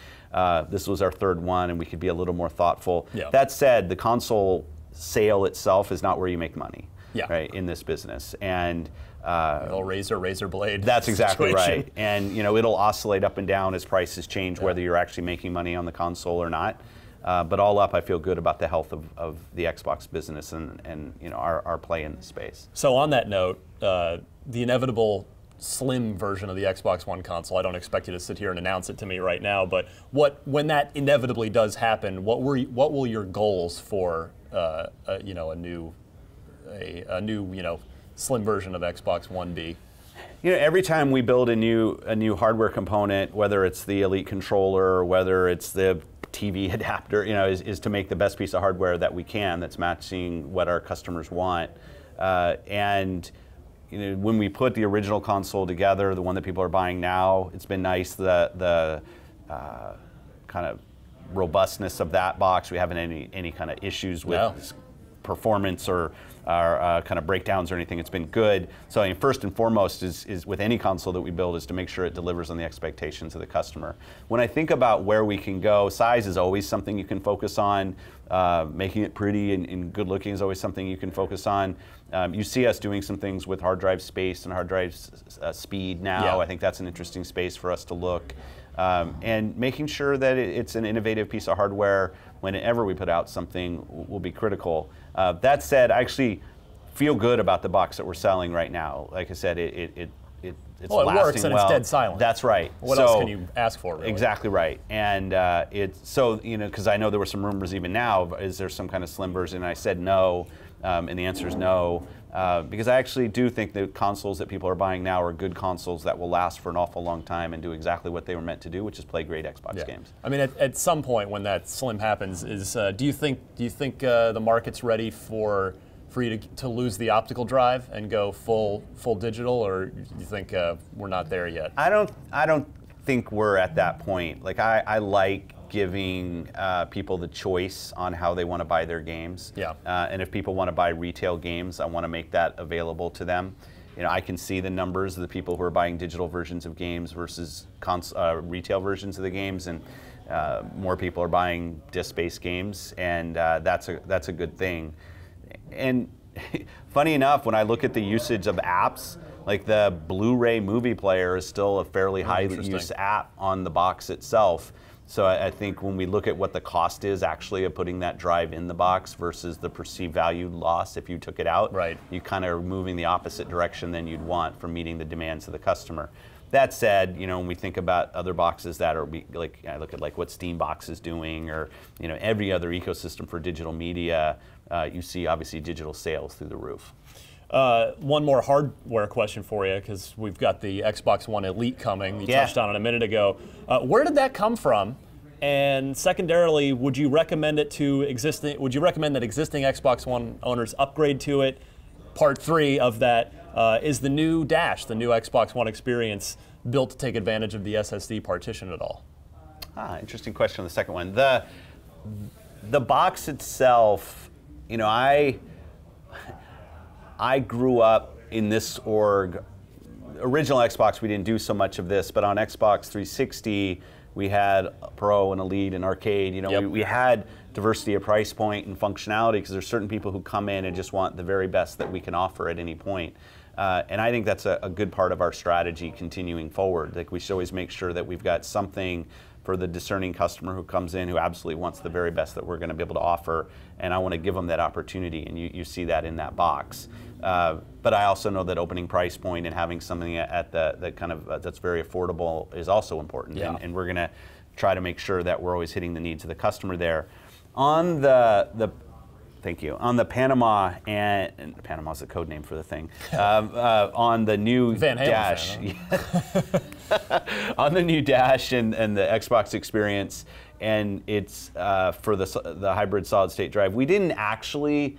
This was our third one, and we could be a little more thoughtful. Yeah. That said, the console sale itself is not where you make money, right, in this business. And razor blade. That's exactly situation. right. And it'll oscillate up and down as prices change, whether you're actually making money on the console or not. But all up, I feel good about the health of the Xbox business and our play in the space. So on that note, the inevitable slim version of the Xbox One console, I don't expect you to sit here and announce it to me right now, but when that inevitably does happen, what will your goals for a new slim version of Xbox One be? Every time we build a new hardware component, whether it's the Elite controller or whether it's the TV adapter, is to make the best piece of hardware that we can that's matching what our customers want. And when we put the original console together, the one that people are buying now, it's been nice, the kind of robustness of that box. We haven't any kind of issues with performance or kind of breakdowns or anything. It's been good. So I mean, first and foremost is with any console that we build is to make sure it delivers on the expectations of the customer. When I think about where we can go, size is always something you can focus on. Making it pretty and good looking is always something you can focus on. You see us doing some things with hard drive space and hard drive speed now. Yeah. I think that's an interesting space for us to look. And making sure that it's an innovative piece of hardware whenever we put out something will be critical. That said, I actually feel good about the box that we're selling right now. Like I said, it's well, it lasting works and well. it's dead silent. That's right. What else can you ask for, really? Exactly right. And it's so, because I know there were some rumors even now, is there some kind of slim version? And I said no, and the answer is no, because I actually do think the consoles that people are buying now are good consoles that will last for an awful long time and do exactly what they were meant to do, which is play great Xbox games. I mean, at some point when that slim happens, do you think the market's ready for you to lose the optical drive and go full digital, or do you think we're not there yet? I don't think we're at that point. Like I like giving people the choice on how they want to buy their games. Yeah. And if people want to buy retail games, I want to make that available to them. I can see the numbers of the people who are buying digital versions of games versus retail versions of the games, and more people are buying disc-based games, and that's a good thing. And funny enough, when I look at the usage of apps, like the Blu-ray movie player is still a fairly highly used app on the box itself. So I think when we look at what the cost is actually of putting that drive in the box versus the perceived value loss if you took it out, right, you kind of are moving the opposite direction than you'd want for meeting the demands of the customer. That said, when we think about other boxes that are like, I look at like what Steambox is doing, or every other ecosystem for digital media, you see obviously digital sales through the roof. One more hardware question for you, because we've got the Xbox One Elite coming. You touched on it a minute ago. Where did that come from? And secondarily, would you recommend that existing Xbox One owners upgrade to it? Part 3 of that is the new Dash, the new Xbox One experience, built to take advantage of the SSD partition at all? Interesting question on the second one. The box itself, I grew up in this org. Original Xbox, we didn't do so much of this, but on Xbox 360, we had Pro and Elite and Arcade. We had diversity of price point and functionality, because there's certain people who come in and just want the very best that we can offer at any point. And I think that's a good part of our strategy continuing forward. Like, we should always make sure that we've got something for the discerning customer who comes in who absolutely wants the very best that we're going to be able to offer, and I want to give them that opportunity, and you see that in that box. But I also know that opening price point and having something at the kind of that's very affordable is also important, and we're going to try to make sure that we're always hitting the needs of the customer there. On thank you. On the Panama, and Panama's the code name for the thing. On the new Dash, on the new Dash and the Xbox experience, and it's for the hybrid solid state drive. We didn't actually.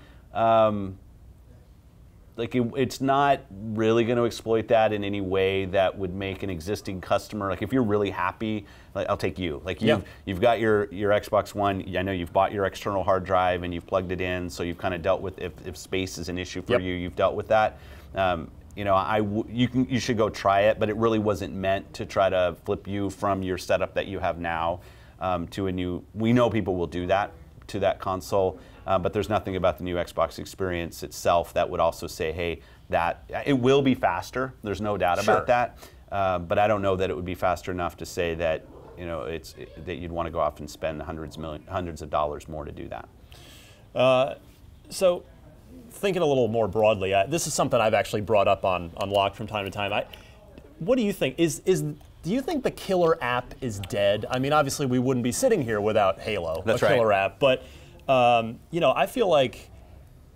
It's not really going to exploit that in any way that would make an existing customer, like if you're really happy, like I'll take you, like you've got your Xbox One, I know you've bought your external hard drive and you've plugged it in, so you've kind of dealt with if space is an issue for you, you've dealt with that. You should go try it, but it really wasn't meant to try to flip you from your setup that you have now to a new. We know people will do that to that console. But there's nothing about the new Xbox experience itself that would also say, hey, that it will be faster. There's no doubt about that. But I don't know that it would be faster enough to say that that you'd want to go off and spend hundreds of dollars more to do that. So, thinking a little more broadly, this is something I've actually brought up on Locked from time to time. What do you think? Do you think the killer app is dead? I mean, obviously we wouldn't be sitting here without Halo, a killer app, but. I feel like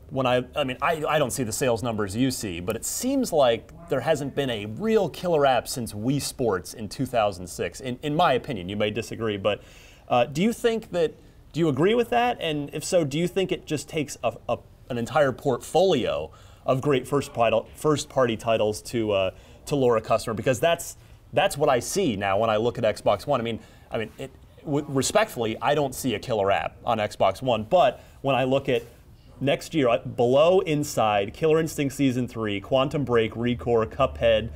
when I don't see the sales numbers you see, but it seems like there hasn't been a real killer app since Wii Sports in 2006. In my opinion, you may disagree, but do you agree with that? And if so, do you think it just takes an entire portfolio of great first-party titles to lure a customer? Because that's what I see now when I look at Xbox One. Respectfully, I don't see a killer app on Xbox One, but when I look at next year, below Inside, Killer Instinct Season 3, Quantum Break, ReCore, Cuphead,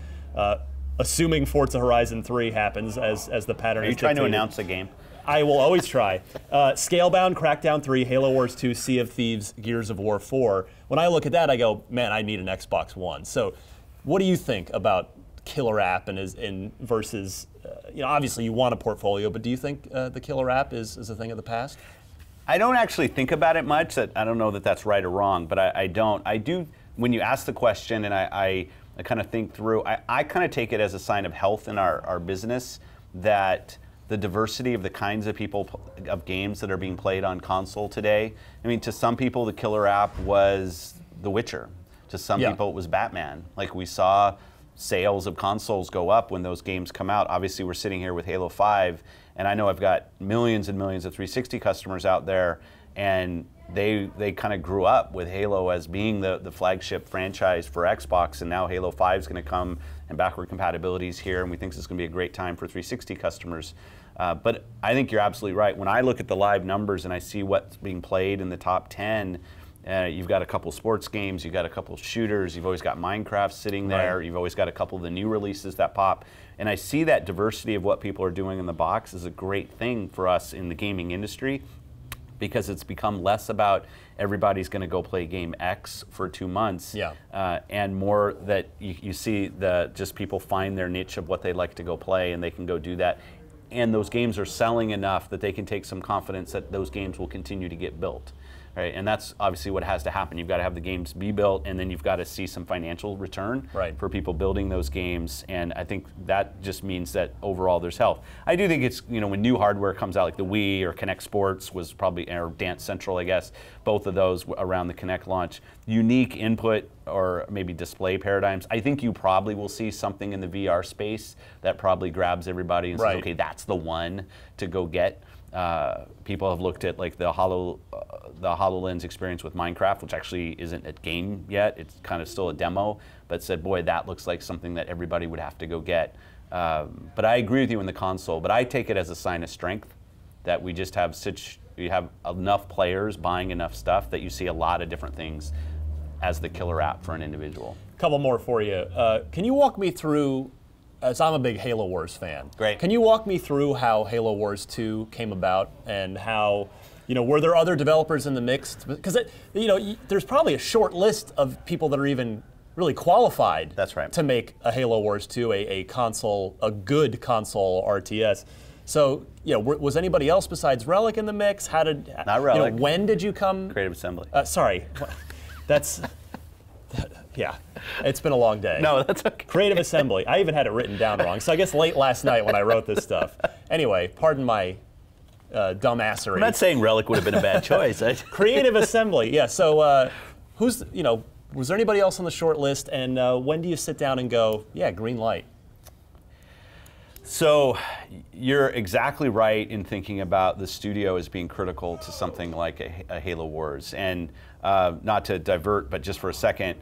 assuming Forza Horizon 3 happens as the pattern is dictated. Are you trying to announce a game? I will always try. Scalebound, Crackdown 3, Halo Wars 2, Sea of Thieves, Gears of War 4. When I look at that, I go, man, I need an Xbox One. So what do you think about killer app versus... obviously you want a portfolio, but do you think the killer app is a thing of the past? I don't actually think about it much. I don't know that that's right or wrong, but I don't. I do when you ask the question, and I kind of think through, I kind of take it as a sign of health in our business, that the diversity of the kinds of of games that are being played on console today. I mean, to some people, the killer app was The Witcher. To some people, it was Batman. Like, we saw sales of consoles go up when those games come out. Obviously, we're sitting here with Halo 5, and I know I've got millions and millions of 360 customers out there, and they kind of grew up with Halo as being the flagship franchise for Xbox, and now Halo 5 is going to come, and backward compatibility is here, and we think this is going to be a great time for 360 customers. But I think you're absolutely right. When I look at the live numbers and I see what's being played in the top 10, you've got a couple sports games, you've got a couple shooters, you've always got Minecraft sitting there, you've always got a couple of the new releases that pop. And I see that diversity of what people are doing in the box is a great thing for us in the gaming industry, because it's become less about everybody's going to go play game X for 2 months, and more that you see just people find their niche of what they like to go play, and they can go do that. And those games are selling enough that they can take some confidence that those games will continue to get built. Right, and that's obviously what has to happen. You've got to have the games be built, and then you've got to see some financial return for people building those games. And I think that just means that overall there's health. I do think it's, when new hardware comes out, like the Wii or Kinect Sports was probably, or Dance Central, I guess, both of those around the Kinect launch. Unique input or maybe display paradigms. I think you probably will see something in the VR space that probably grabs everybody and says, okay, that's the one to go get. People have looked at like the HoloLens experience with Minecraft, which actually isn't a game yet. It's kind of still a demo, but said, boy, that looks like something that everybody would have to go get. But I agree with you in the console, but I take it as a sign of strength that we just have you have enough players buying enough stuff that you see a lot of different things as the killer app for an individual. A couple more for you. Can you walk me through, as I'm a big Halo Wars fan. Great. Can you walk me through how Halo Wars 2 came about, and how, were there other developers in the mix? Because, there's probably a short list of people that are even really qualified to make a Halo Wars 2 a good console RTS. So, was anybody else besides Relic in the mix? Not Relic. When did you come? Creative Assembly. Sorry. That's... Yeah, it's been a long day. No, that's okay. Creative Assembly. I even had it written down wrong. So I guess late last night when I wrote this stuff. Anyway, pardon my dumbassery. I'm not saying Relic would have been a bad choice. Creative Assembly. Yeah. So was there anybody else on the short list? And when do you sit down and go, yeah, green light? So you're exactly right in thinking about the studio as being critical to something like a Halo Wars. And not to divert, but just for a second,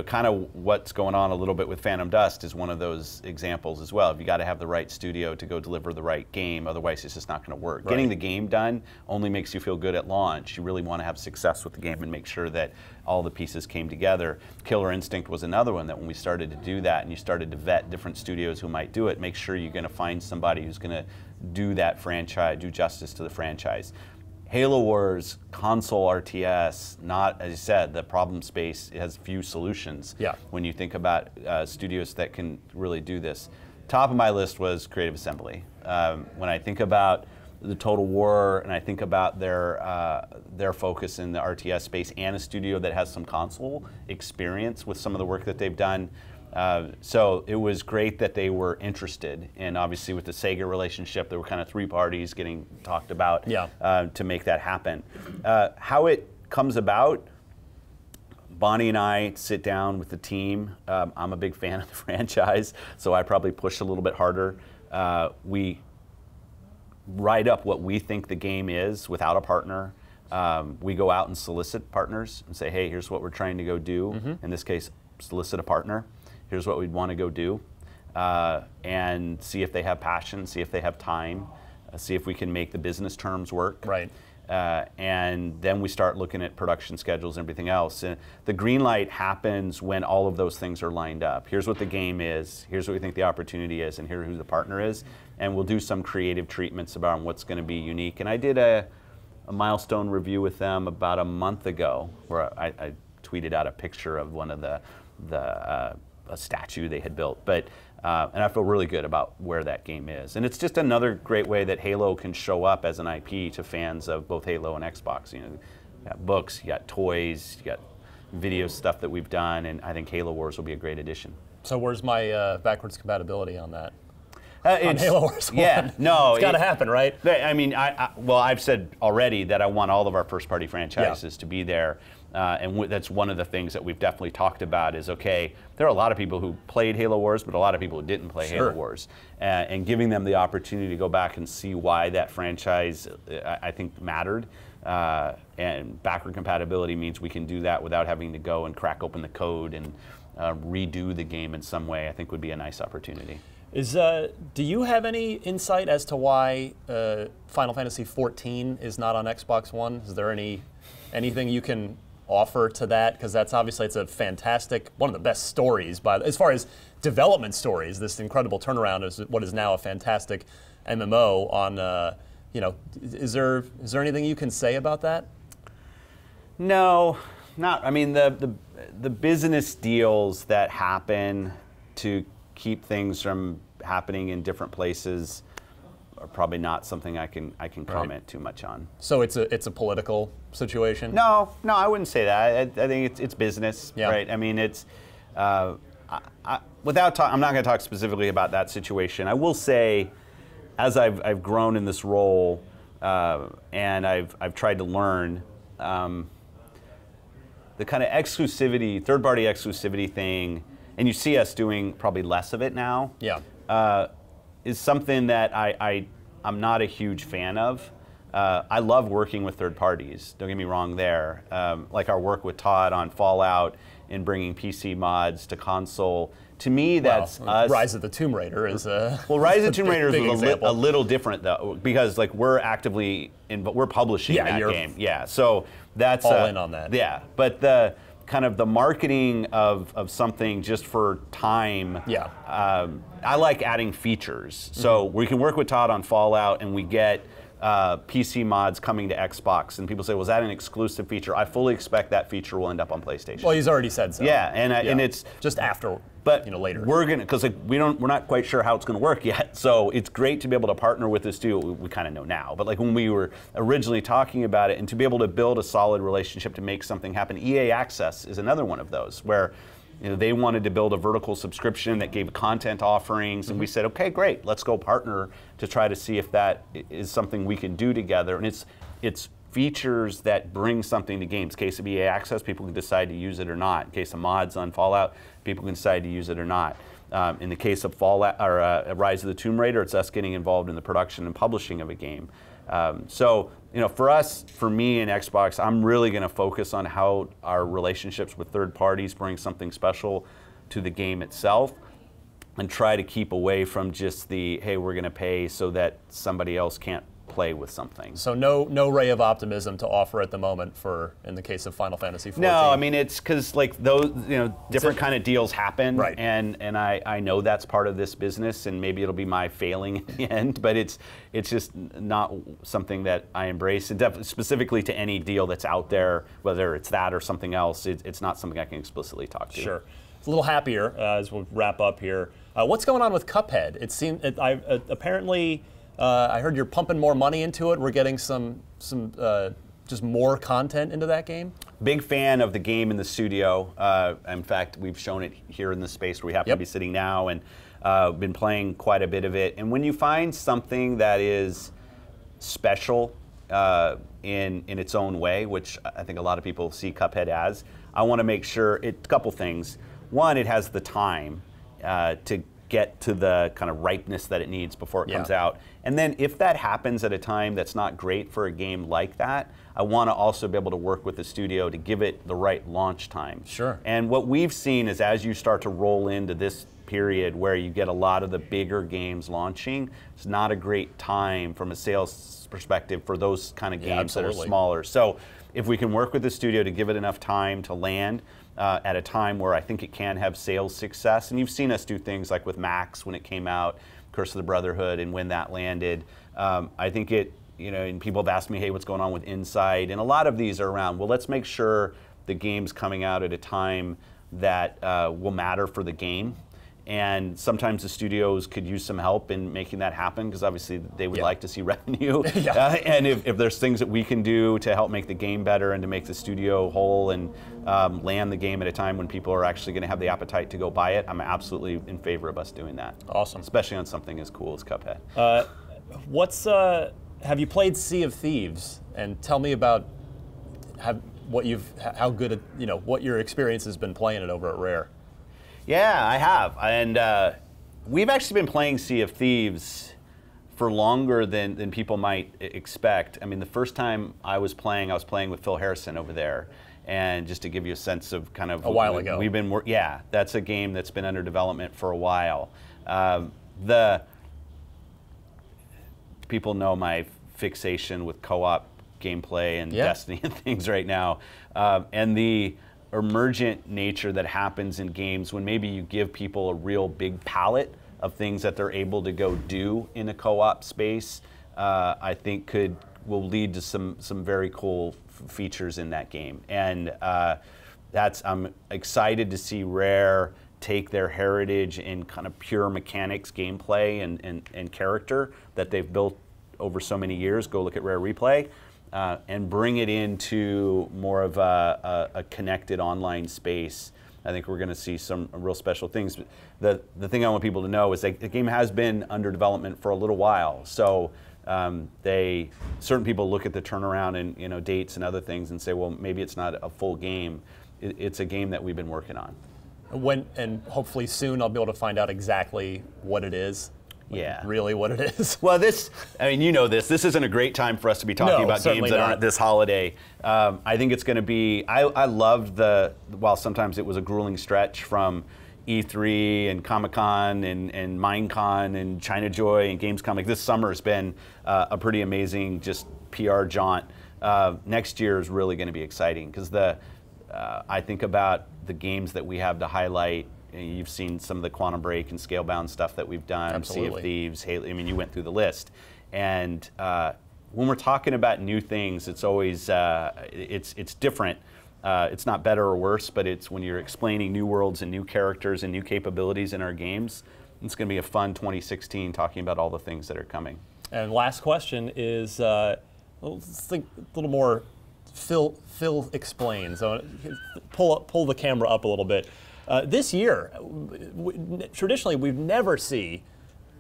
kind of what's going on a little bit with Phantom Dust is one of those examples as well. You got to have the right studio to go deliver the right game, otherwise it's just not going to work. Right. Getting the game done only makes you feel good at launch. You really want to have success with the game and make sure that all the pieces came together. Killer Instinct was another one that when we started to do that and you started to vet different studios who might do it, make sure you're going to find somebody who's going to do that franchise, do justice to the franchise. Halo Wars, console RTS, not, as you said, the problem space has few solutions when you think about studios that can really do this. Top of my list was Creative Assembly. When I think about the Total War and I think about their focus in the RTS space and a studio that has some console experience with some of the work that they've done, so it was great that they were interested, and obviously with the Sega relationship, there were kind of three parties getting talked about to make that happen. How it comes about, Bonnie and I sit down with the team. I'm a big fan of the franchise, so I probably push a little bit harder. We write up what we think the game is without a partner. We go out and solicit partners and say, hey, here's what we're trying to go do. In this case, solicit a partner. Here's what we'd want to go do, and see if they have passion, see if they have time, see if we can make the business terms work. Right. And then we start looking at production schedules and everything else. And the green light happens when all of those things are lined up. Here's what the game is, here's what we think the opportunity is, and here's who the partner is. And we'll do some creative treatments about what's going to be unique. And I did a milestone review with them about a month ago, where I tweeted out a picture of one of a statue they had built, and I feel really good about where that game is. And it's just another great way that Halo can show up as an IP to fans of both Halo and Xbox. You got books, you got toys, you got video stuff that we've done, and I think Halo Wars will be a great addition. So where's my backwards compatibility on that? On Halo Wars 1. Yeah, no. It's got to happen, right? I mean, well, I've said already that I want all of our first-party franchises to be there. And that's one of the things that we've definitely talked about is, okay, there are a lot of people who played Halo Wars, but a lot of people who didn't play Halo Wars. And giving them the opportunity to go back and see why that franchise, I think, mattered. And backward compatibility means we can do that without having to go and crack open the code and redo the game in some way, I think would be a nice opportunity. Do you have any insight as to why Final Fantasy XIV is not on Xbox One? Is there anything you can offer to that? Because that's obviously, it's a fantastic, one of the best stories as far as development stories. This incredible turnaround is what is now a fantastic MMO on. Is there anything you can say about that? No, not. I mean, the business deals that happen to keep things from happening in different places are probably not something I can comment too much on. So it's a political situation? No, I wouldn't say that. I think it's business, right? I mean, it's I'm not going to talk specifically about that situation. I will say, as I've grown in this role and I've tried to learn, the kind of exclusivity, third-party exclusivity thing, and you see us doing probably less of it now. Is something that I'm not a huge fan of. I love working with third parties, don't get me wrong there. Like our work with Todd on Fallout and bringing PC mods to console. To me, that's us. Rise of the Tomb Raider is a Well, Rise of the Tomb Raider is example. a little different though, because like we're actively we're publishing that game. Yeah, so that's all in on that. Yeah, but the kind of the marketing of something just for time. Yeah. I like adding features. So we can work with Todd on Fallout and we get PC mods coming to Xbox, and people say, was that an exclusive feature? I fully expect that feature will end up on PlayStation. Well, he's already said so. Yeah, and it's just after, but later. We're gonna, because like we're not quite sure how it's gonna work yet. So it's great to be able to partner with this studio. We kind of know now, but like when we were originally talking about it, and to be able to build a solid relationship to make something happen. EA Access is another one of those where they wanted to build a vertical subscription that gave content offerings, and we said, okay, great, let's go partner to try to see if that is something we can do together. And it's features that bring something to games. In case of EA Access, people can decide to use it or not. In case of mods on Fallout, people can decide to use it or not. In the case of Fallout or Rise of the Tomb Raider, it's us getting involved in the production and publishing of a game. So, for us, for me and Xbox, I'm really going to focus on how our relationships with third parties bring something special to the game itself, and try to keep away from just the, hey, we're going to pay so that somebody else can't play with something. So no ray of optimism to offer at the moment in the case of Final Fantasy XIV. No, I mean, it's because like those, different kind of deals happen, right? And I know that's part of this business, and maybe it'll be my failing in the end, but it's just not something that I embrace. And definitely, specifically to any deal that's out there, whether it's that or something else, it's not something I can explicitly talk to. Sure. It's a little happier as we wrap up here. What's going on with Cuphead? It seemed apparently. I heard you're pumping more money into it. We're getting some just more content into that game. Big fan of the game in the studio. In fact, we've shown it here in the space where we happen to be sitting now, and been playing quite a bit of it. And when you find something that is special in its own way, which I think a lot of people see Cuphead as, I want to make sure a couple things. One, it has the time to get to the kind of ripeness that it needs before it comes out. And then if that happens at a time that's not great for a game like that, I want to also be able to work with the studio to give it the right launch time. Sure. And what we've seen is as you start to roll into this period where you get a lot of the bigger games launching, it's not a great time from a sales perspective for those kind of games that are smaller. So if we can work with the studio to give it enough time to land, at a time where I think it can have sales success. And you've seen us do things like with Max when it came out, Curse of the Brotherhood, and when that landed. I think and people have asked me, hey, what's going on with Inside? And a lot of these are around, well, let's make sure the game's coming out at a time that will matter for the game. And sometimes the studios could use some help in making that happen, because obviously they would like to see revenue. And if there's things that we can do to help make the game better and to make the studio whole and land the game at a time when people are actually going to have the appetite to go buy it, I'm absolutely in favor of us doing that. Awesome. Especially on something as cool as Cuphead. Have you played Sea of Thieves? And tell me about what your experience has been playing it over at Rare. Yeah, I have, and we've actually been playing Sea of Thieves for longer than people might expect. I mean, the first time I was playing with Phil Harrison over there, and just to give you a sense of kind of a while ago. We've been that's a game that's been under development for a while. People know my fixation with co-op gameplay and Destiny and things right now, and the emergent nature that happens in games when maybe you give people a real big palette of things that they're able to go do in a co-op space, I think will lead to some very cool features in that game. And I'm excited to see Rare take their heritage in kind of pure mechanics, gameplay, and character that they've built over so many years. Go look at Rare Replay. And bring it into more of a connected online space. I think we're going to see some real special things. The thing I want people to know is that the game has been under development for a little while. So certain people look at the turnaround and dates and other things and say, well, maybe it's not a full game. It's a game that we've been working on. And hopefully soon I'll be able to find out exactly what it is. Really what it is. Well, this isn't a great time for us to be talking about games that aren't this holiday. I think it's going to be, I loved while sometimes it was a grueling stretch from E3 and Comic-Con and Minecon and China Joy and Gamescom. Like, this summer has been a pretty amazing just PR jaunt. Next year is really going to be exciting, because I think about the games that we have to highlight. You've seen some of the Quantum Break and Scalebound stuff that we've done. Absolutely. Sea of Thieves, Halo. I mean, you went through the list. And when we're talking about new things, it's always it's different. It's not better or worse, but it's when you're explaining new worlds and new characters and new capabilities in our games. It's going to be a fun 2016 talking about all the things that are coming. And last question is, let's think a little more. Phil explains. So pull the camera up a little bit. This year, traditionally, we've never seen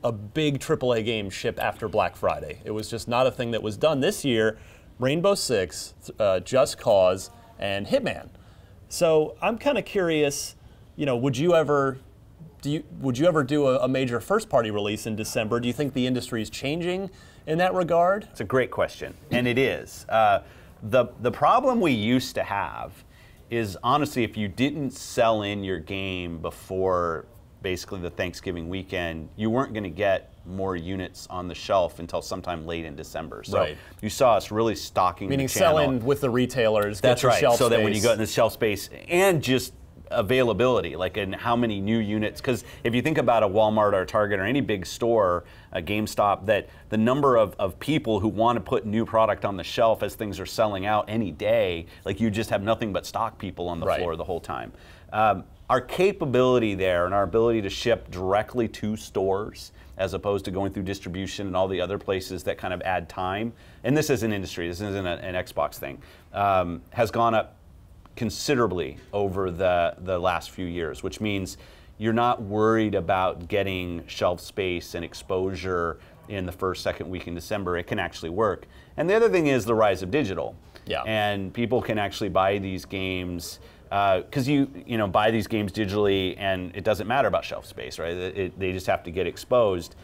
a big AAA game ship after Black Friday. It was just not a thing that was done. This year, Rainbow Six, Just Cause, and Hitman. So I'm kind of curious, would you ever do a major first-party release in December? Do you think the industry is changing in that regard? It's a great question, and it is. The problem we used to have is, honestly, if you didn't sell in your game before basically the Thanksgiving weekend, you weren't going to get more units on the shelf until sometime late in December. So you saw us really stocking Meaning the channel. sell in with the retailers. That's get right. Shelf so space. that when you go in the shelf space, and just availability, like in how many new units, because if you think about a Walmart or a Target or any big store, a GameStop, that the number of people who want to put new product on the shelf as things are selling out any day, like you just have nothing but stock people on the floor the whole time. Our capability there and our ability to ship directly to stores as opposed to going through distribution and all the other places that kind of add time, and this is an industry, this isn't an Xbox thing, has gone up considerably over the last few years, which means you're not worried about getting shelf space and exposure in the first, second week in December. It can actually work. And the other thing is the rise of digital. Yeah. And people can actually buy these games, because you buy these games digitally and it doesn't matter about shelf space, right? They just have to get exposed.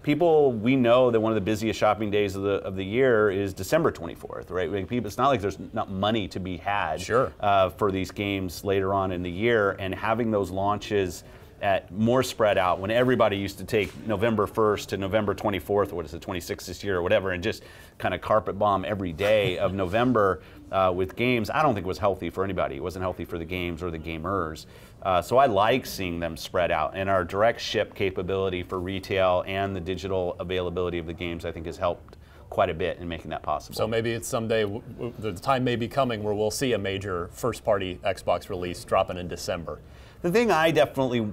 We know that one of the busiest shopping days of the year is December 24th, right? It's not like there's not money to be had for these games later on in the year, and having those launches at more spread out, when everybody used to take November 1st to November 24th, or what is it, 26th this year or whatever, and just kind of carpet bomb every day of November with games, I don't think it was healthy for anybody. It wasn't healthy for the games or the gamers. So I like seeing them spread out, and our direct ship capability for retail and the digital availability of the games, I think, has helped quite a bit in making that possible. So maybe it's someday, the time may be coming where we'll see a major first-party Xbox release dropping in December. The thing I definitely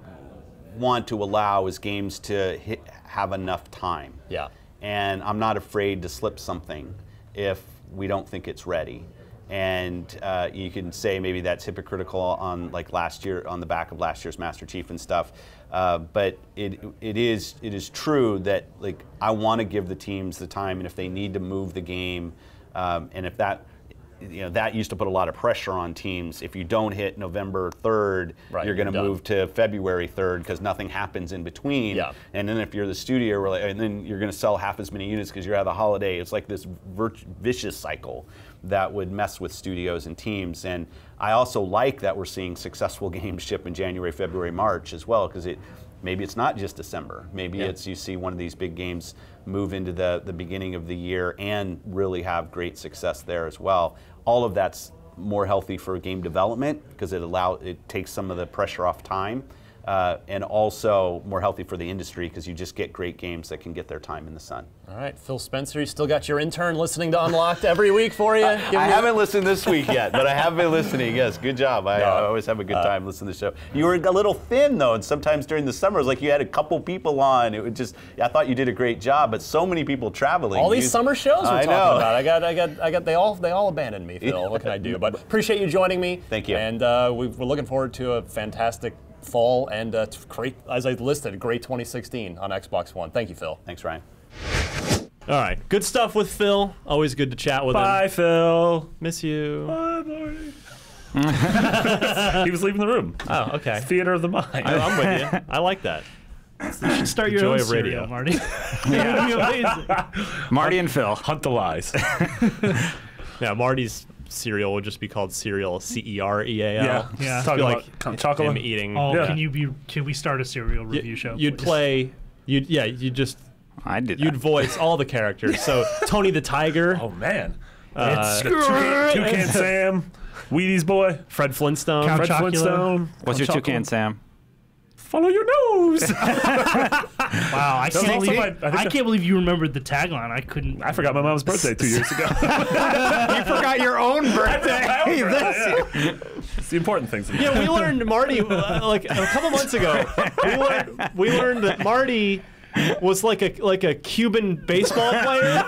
want to allow is games to have enough time. Yeah. And I'm not afraid to slip something if we don't think it's ready. And you can say maybe that's hypocritical on like last year, on the back of last year's Master Chief and stuff. But it is true that like I want to give the teams the time, and if they need to move the game, and if that, that used to put a lot of pressure on teams. If you don't hit November 3rd, you're going to move to February 3rd because nothing happens in between. Yeah. And then if you're the studio, and then you're going to sell half as many units because you're at the holiday. It's like this vicious cycle that would mess with studios and teams. And I also like that we're seeing successful games ship in January, February, March as well, because maybe it's not just December. Maybe it's you see one of these big games move into the beginning of the year and really have great success there as well. All of that's more healthy for game development because it takes some of the pressure off time, and also more healthy for the industry because you just get great games that can get their time in the sun. All right, Phil Spencer, you still got your intern listening to Unlocked every week for you? I haven't listened this week yet, but I have been listening. Yes, good job. I always have a good time listening to the show. You were a little thin though, and sometimes during the summer it was like you had a couple people on. It would I thought you did a great job, but so many people traveling. All these summer shows we're talking about. They all abandoned me, Phil. What can I do? But appreciate you joining me. Thank you. And we're looking forward to a fantastic fall and great, as I listed, great 2016 on Xbox One. Thank you, Phil. Thanks, Ryan. All right, good stuff with Phil. Always good to chat with him. Bye, Phil. Miss you. Bye, Marty. He was leaving the room. Oh, okay. Theater of the mind. I'm with you. I like that. You should start your Joy own of radio. serial, Marty. It would be amazing. Marty and Phil. Hunt the lies. Yeah, Marty's cereal would just be called cereal, Cereal. Yeah. Talking Like about chocolate. him eating. Oh, Yeah. can we start a serial review show? You'd please? play. I did that. You'd voice all the characters. So Tony the Tiger, Oh man. uh, Toucan Sam, Wheaties boy, Fred Flintstone. Count Fred Chocula. Flintstone. What's your Chocolate. toucan, Sam? Follow your nose. Wow, I was can't also believe I can't believe you remembered the tagline. I couldn't. I forgot my mom's birthday 2 years ago. You forgot your own birthday. It's the important things. Yeah, we learned Marty like a couple months ago. We learned that Marty was like a Cuban baseball player,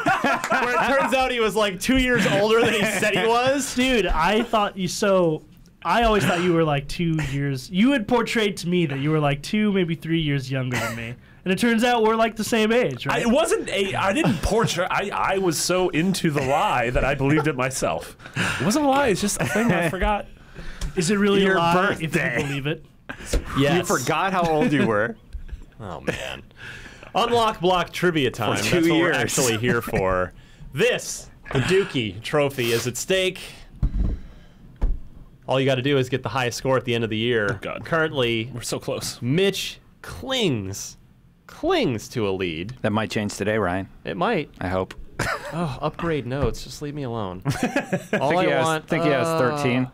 where it turns out he was like 2 years older than he said he was. Dude, I thought you so. I always thought you were like 2 years. You had portrayed to me that you were like 2, maybe 3 years younger than me, and it turns out we're like the same age, right? I didn't portray. I was so into the lie that I believed it myself. It wasn't a lie. It's just a thing I forgot. Is it really Your a lie birthday. if you believe it? Yes. You forgot how old you were. Oh man. Unlock Block Trivia time. For 2 That's what we're years. actually here for. This, the Dookie Trophy, is at stake. All you got to do is get the highest score at the end of the year. Oh, God. Currently, We're so close. Mitch clings to a lead. That might change today, Ryan. It might. I hope. Oh, upgrade notes. Just leave me alone. All think I he has 13.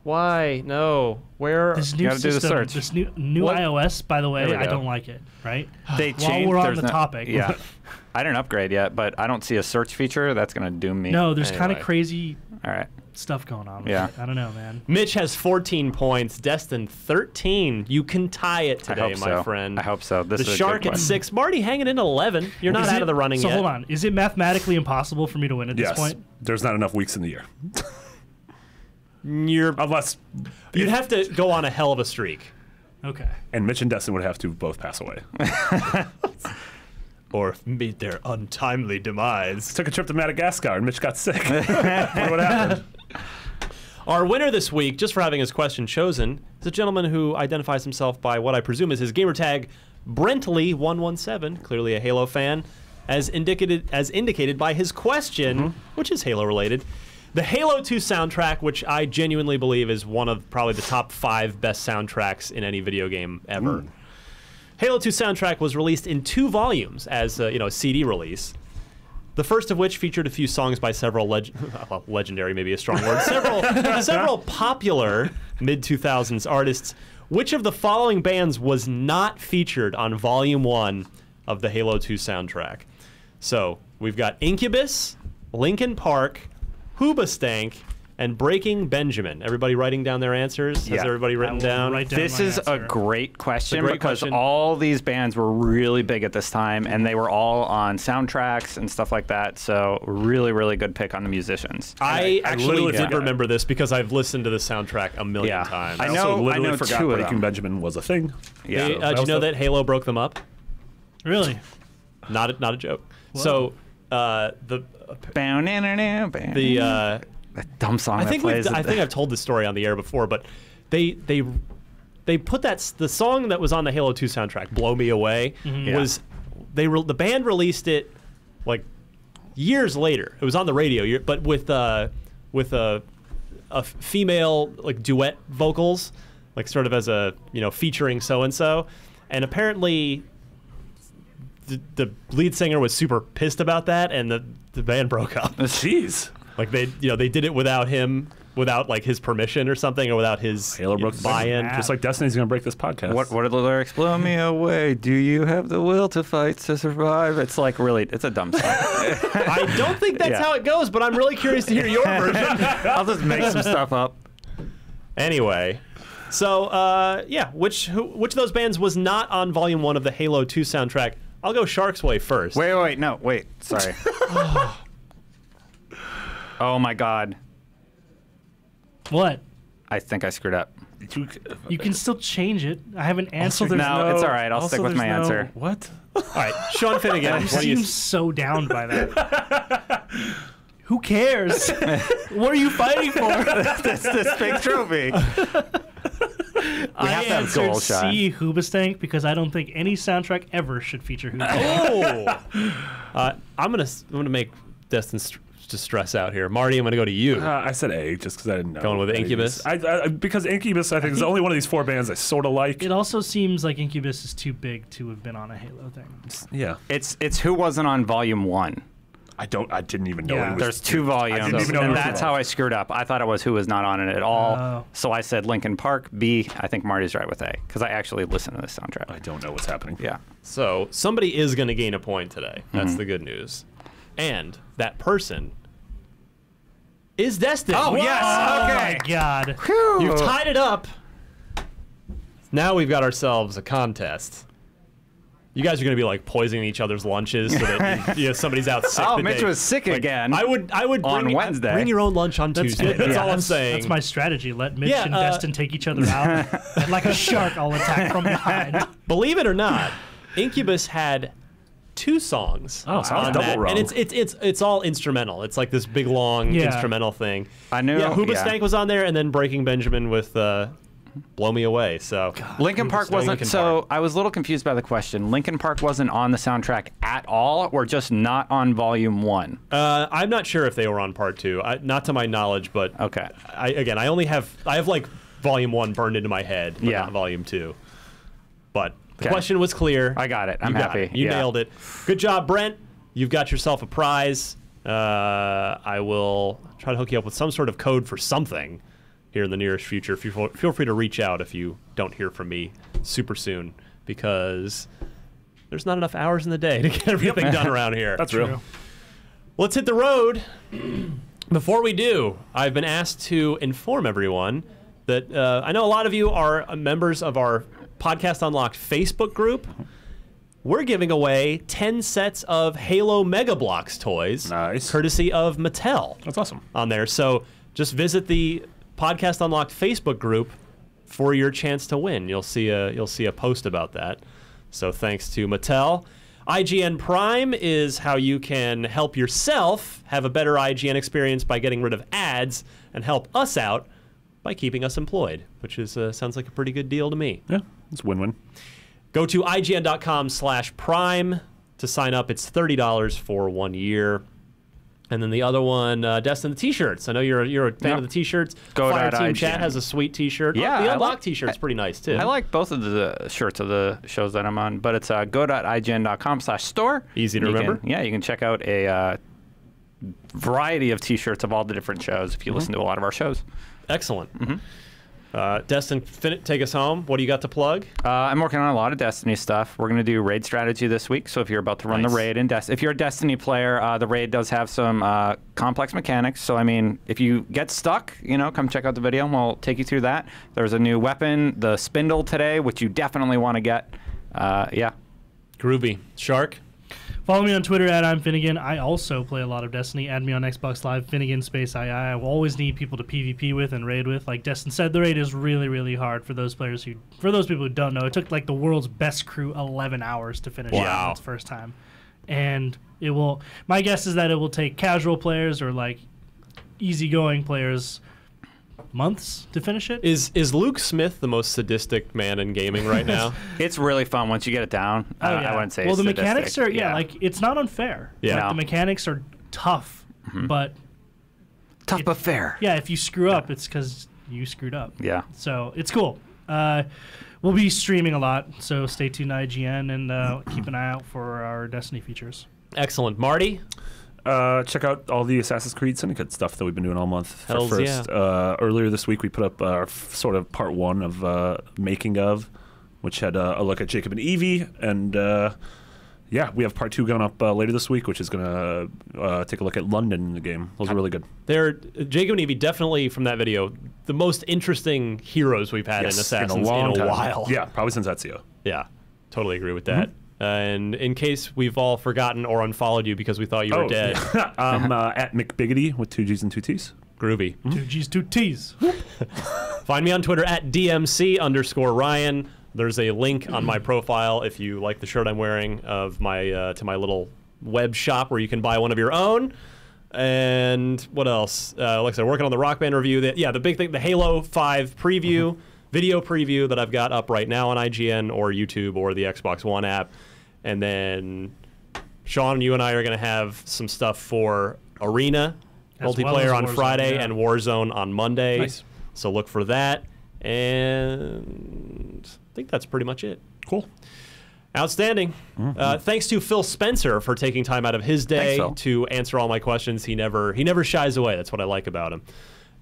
Why? No. Where? This new gotta do the system, search. this new What? iOS, by the way, There we I go. don't like it. Right? They While changed. we're on there's the no- topic, Yeah. I didn't upgrade yet, but I don't see a search feature. That's going to doom me. no, there's kind Anyway. of crazy All right. stuff going on. with Yeah. it. I don't know, man. Mitch has 14 points. Destin 13. You can tie it I today, hope my so. friend. I hope so. This The is a Shark good at one. 6. Marty hanging in 11. You're not Is out it- of the running so yet. hold on. Is it mathematically impossible for me to win at this Yes. point? There's not enough weeks in the year. Unless you'd have to go on a hell of a streak. Okay. And Mitch and Destin would have to both pass away. Or meet their untimely demise. Took a trip to Madagascar and Mitch got sick. What happened? Our winner this week, just for having his question chosen, is a gentleman who identifies himself by what I presume is his gamertag, Brentley117, clearly a Halo fan, as indicated by his question, which is Halo related. The Halo 2 soundtrack, which I genuinely believe is one of probably the top 5 best soundtracks in any video game ever. Halo 2 soundtrack was released in 2 volumes as a CD release. The first of which featured a few songs by several legendary, maybe a strong word, several popular mid-2000s artists. Which of the following bands was not featured on Volume 1 of the Halo 2 soundtrack? So we've got Incubus, Linkin Park, Hoobastank, and Breaking Benjamin. Everybody writing down their answers? Has everybody written down? This is a great question great because question. all these bands were really big at this time, and they were all on soundtracks and stuff like that. So really, really good pick on the musicians. I actually literally did forgot. remember this because I've listened to the soundtrack a million Yeah. times. I I know- also literally know forgot two of Breaking them. Benjamin was a thing. Yeah. Hey, do you know that Halo broke them up? Really? Not a joke. So the That dumb song I that think plays. I think I've told this story on the air before, but they put the song that was on the Halo 2 soundtrack, "Blow Me Away," was the band released it like years later. It was on the radio, but with a female like duet vocals, like sort of as a featuring so and so, and apparently the lead singer was super pissed about that, and the band broke up. Jeez. Like they did it without him, without like his permission or something, or without his Halo broke the buy-in. Just like Destiny's going to break this podcast. What are the lyrics? Blow me away. Do you have the will to fight to survive? It's like it's a dumb song. I don't think that's Yeah. how it goes, but I'm really curious to hear your version. I'll just make some stuff up. Anyway, so which of those bands was not on Volume 1 of the Halo 2 soundtrack? I'll go Shark's Way first. Wait. Sorry. Oh my God. What? I think I screwed up. You can still change it. I haven't answered. No, it's all right. I'll stick with my answer. What? All right, Sean Finnegan. You what do you seem so down by that. Who cares? What are you fighting for? this big trophy. I have to have answered goal shot. C, Hoobastank, because I don't think any soundtrack ever should feature Hoobastank. I'm gonna make Destin to stress out here. Marty, I'm gonna go to you. I said A just because I didn't know. Going with Incubus? Because Incubus, I think, is the only one of these four bands I sort of like. It also seems like Incubus is too big to have been on a Halo thing. Yeah. It's who wasn't on Volume 1. I didn't even know. Yeah. It was There's two volumes, I didn't even know it and was that's two how I screwed up. I thought it was who was not on it at all. Oh. So I said Linkin Park. B, I think Marty's right with A, because I actually listened to this soundtrack. I don't know what's happening. Yeah. So somebody is gonna gain a point today. That's the good news, and that person is Destin. Oh, yes. Oh Okay. my God. You've tied it up. Now we've got ourselves a contest. You guys are going to be like poisoning each other's lunches so that somebody's out sick. Oh, the Mitch day. was sick again. I would on bring, Wednesday. Bring your own lunch on Tuesday. That's all I'm saying. That's my strategy. Let Mitch Yeah, and Destin take each other out. And like a shark, I'll attack from behind. Believe it or not, Incubus had 2 songs. Oh, so I was on double that, wrong. and it's all instrumental. It's like this big long Yeah. instrumental thing. I knew. Yeah, Hoobastank was on there, and then Breaking Benjamin with "Blow Me Away." So Linkin Park wasn't. Linkin So Park. I was a little confused by the question. Linkin Park wasn't on the soundtrack at all, or just not on Volume 1? I'm not sure if they were on Part 2. Not to my knowledge, but Okay. I have like Volume 1 burned into my head, but Yeah. not Volume 2. But the Okay. question was clear. I got it. I'm You got happy. it. You Yeah. nailed it. Good job, Brent. You've got yourself a prize. I will try to hook you up with some sort of code for something here in the nearest future. Feel free to reach out if you don't hear from me super soon, because there's not enough hours in the day to get everything done around here. That's real. Let's hit the road. Before we do, I've been asked to inform everyone that I know a lot of you are members of our Podcast Unlocked Facebook group. We're giving away 10 sets of Halo Mega Bloks toys, Nice. courtesy of Mattel. That's awesome. On there. So just visit the Podcast Unlocked Facebook group for your chance to win. You'll see a post about that. So thanks to Mattel. IGN Prime is how you can help yourself have a better IGN experience by getting rid of ads, and help us out by keeping us employed, which is sounds like a pretty good deal to me. Yeah, it's win-win. Go to IGN.com/Prime to sign up. It's $30 for 1 year. And then the other one, Destin, the T-shirts. I know you're a fan Yep. of the T-shirts. Go Fire to Team IGN. Chat has a sweet T-shirt. Yeah, the I Unlocked like- T-shirt's pretty nice too. I like both of the shirts of the shows that I'm on, but it's go.ign.com/store. Easy to You remember. You can check out a variety of T-shirts of all the different shows if you listen to a lot of our shows. Excellent. All Destin, take us home. What do you got to plug? I'm working on a lot of Destiny stuff. We're going to do raid strategy this week. So if you're about to run the raid in if you're a Destiny player, the raid does have some complex mechanics. So I mean, if you get stuck, come check out the video and we'll take you through that. There's a new weapon, the Spindle today, which you definitely want to get. Yeah. Groovy. Shark? Follow me on Twitter at I'm Finnegan. I also play a lot of Destiny. Add me on Xbox Live, Finnegan _II. I will always need people to PvP with and raid with. Like Destin said, the raid is really, really hard for those people who don't know. It took like the world's best crew 11 hours to finish it its first time. And my guess is that it will take casual players or like easygoing players months to finish it. Is Luke Smith the most sadistic man in gaming right now? It's really fun once you get it down. I wouldn't say the sadistic. mechanics are like it's not unfair. Yeah, like, the mechanics are tough, but but fair. Yeah, if you screw up, it's because you screwed up. Yeah. So it's cool. We'll be streaming a lot, so stay tuned to IGN and keep an eye out for our Destiny features. Excellent, Marty. Check out all the Assassin's Creed Syndicate stuff that we've been doing all month. Hells Earlier this week, we put up our sort of part 1 of Making of, which had a look at Jacob and Evie. And we have part 2 going up later this week, which is going to take a look at London in the game. Those are really good. Jacob and Evie, definitely from that video, the most interesting heroes we've had in Assassins in a while. Yeah, probably since Ezio. Yeah, totally agree with that. And in case we've all forgotten or unfollowed you because we thought you were dead. I'm at McBiggity with 2 G's and 2 T's. Groovy. 2 G's, 2 T's. Find me on Twitter at DMC_Ryan. There's a link on my profile if you like the shirt I'm wearing of my to my little web shop where you can buy one of your own. And what else? Like I said, working on the Rock Band review. The big thing, the Halo 5 preview. Video preview that I've got up right now on IGN or YouTube or the Xbox One app. And then, Sean, you and I are going to have some stuff for Arena multiplayer on Friday and Warzone on Monday. Nice. So look for that. And I think that's pretty much it. Cool. Outstanding. Thanks to Phil Spencer for taking time out of his day to answer all my questions. He never shies away. That's what I like about him.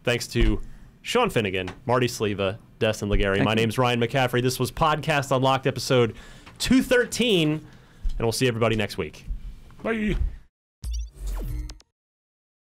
Thanks to Sean Finnegan, Marty Sleva, Destin Legary. My name's Ryan McCaffrey. This was Podcast Unlocked episode 213, and we'll see everybody next week. Bye.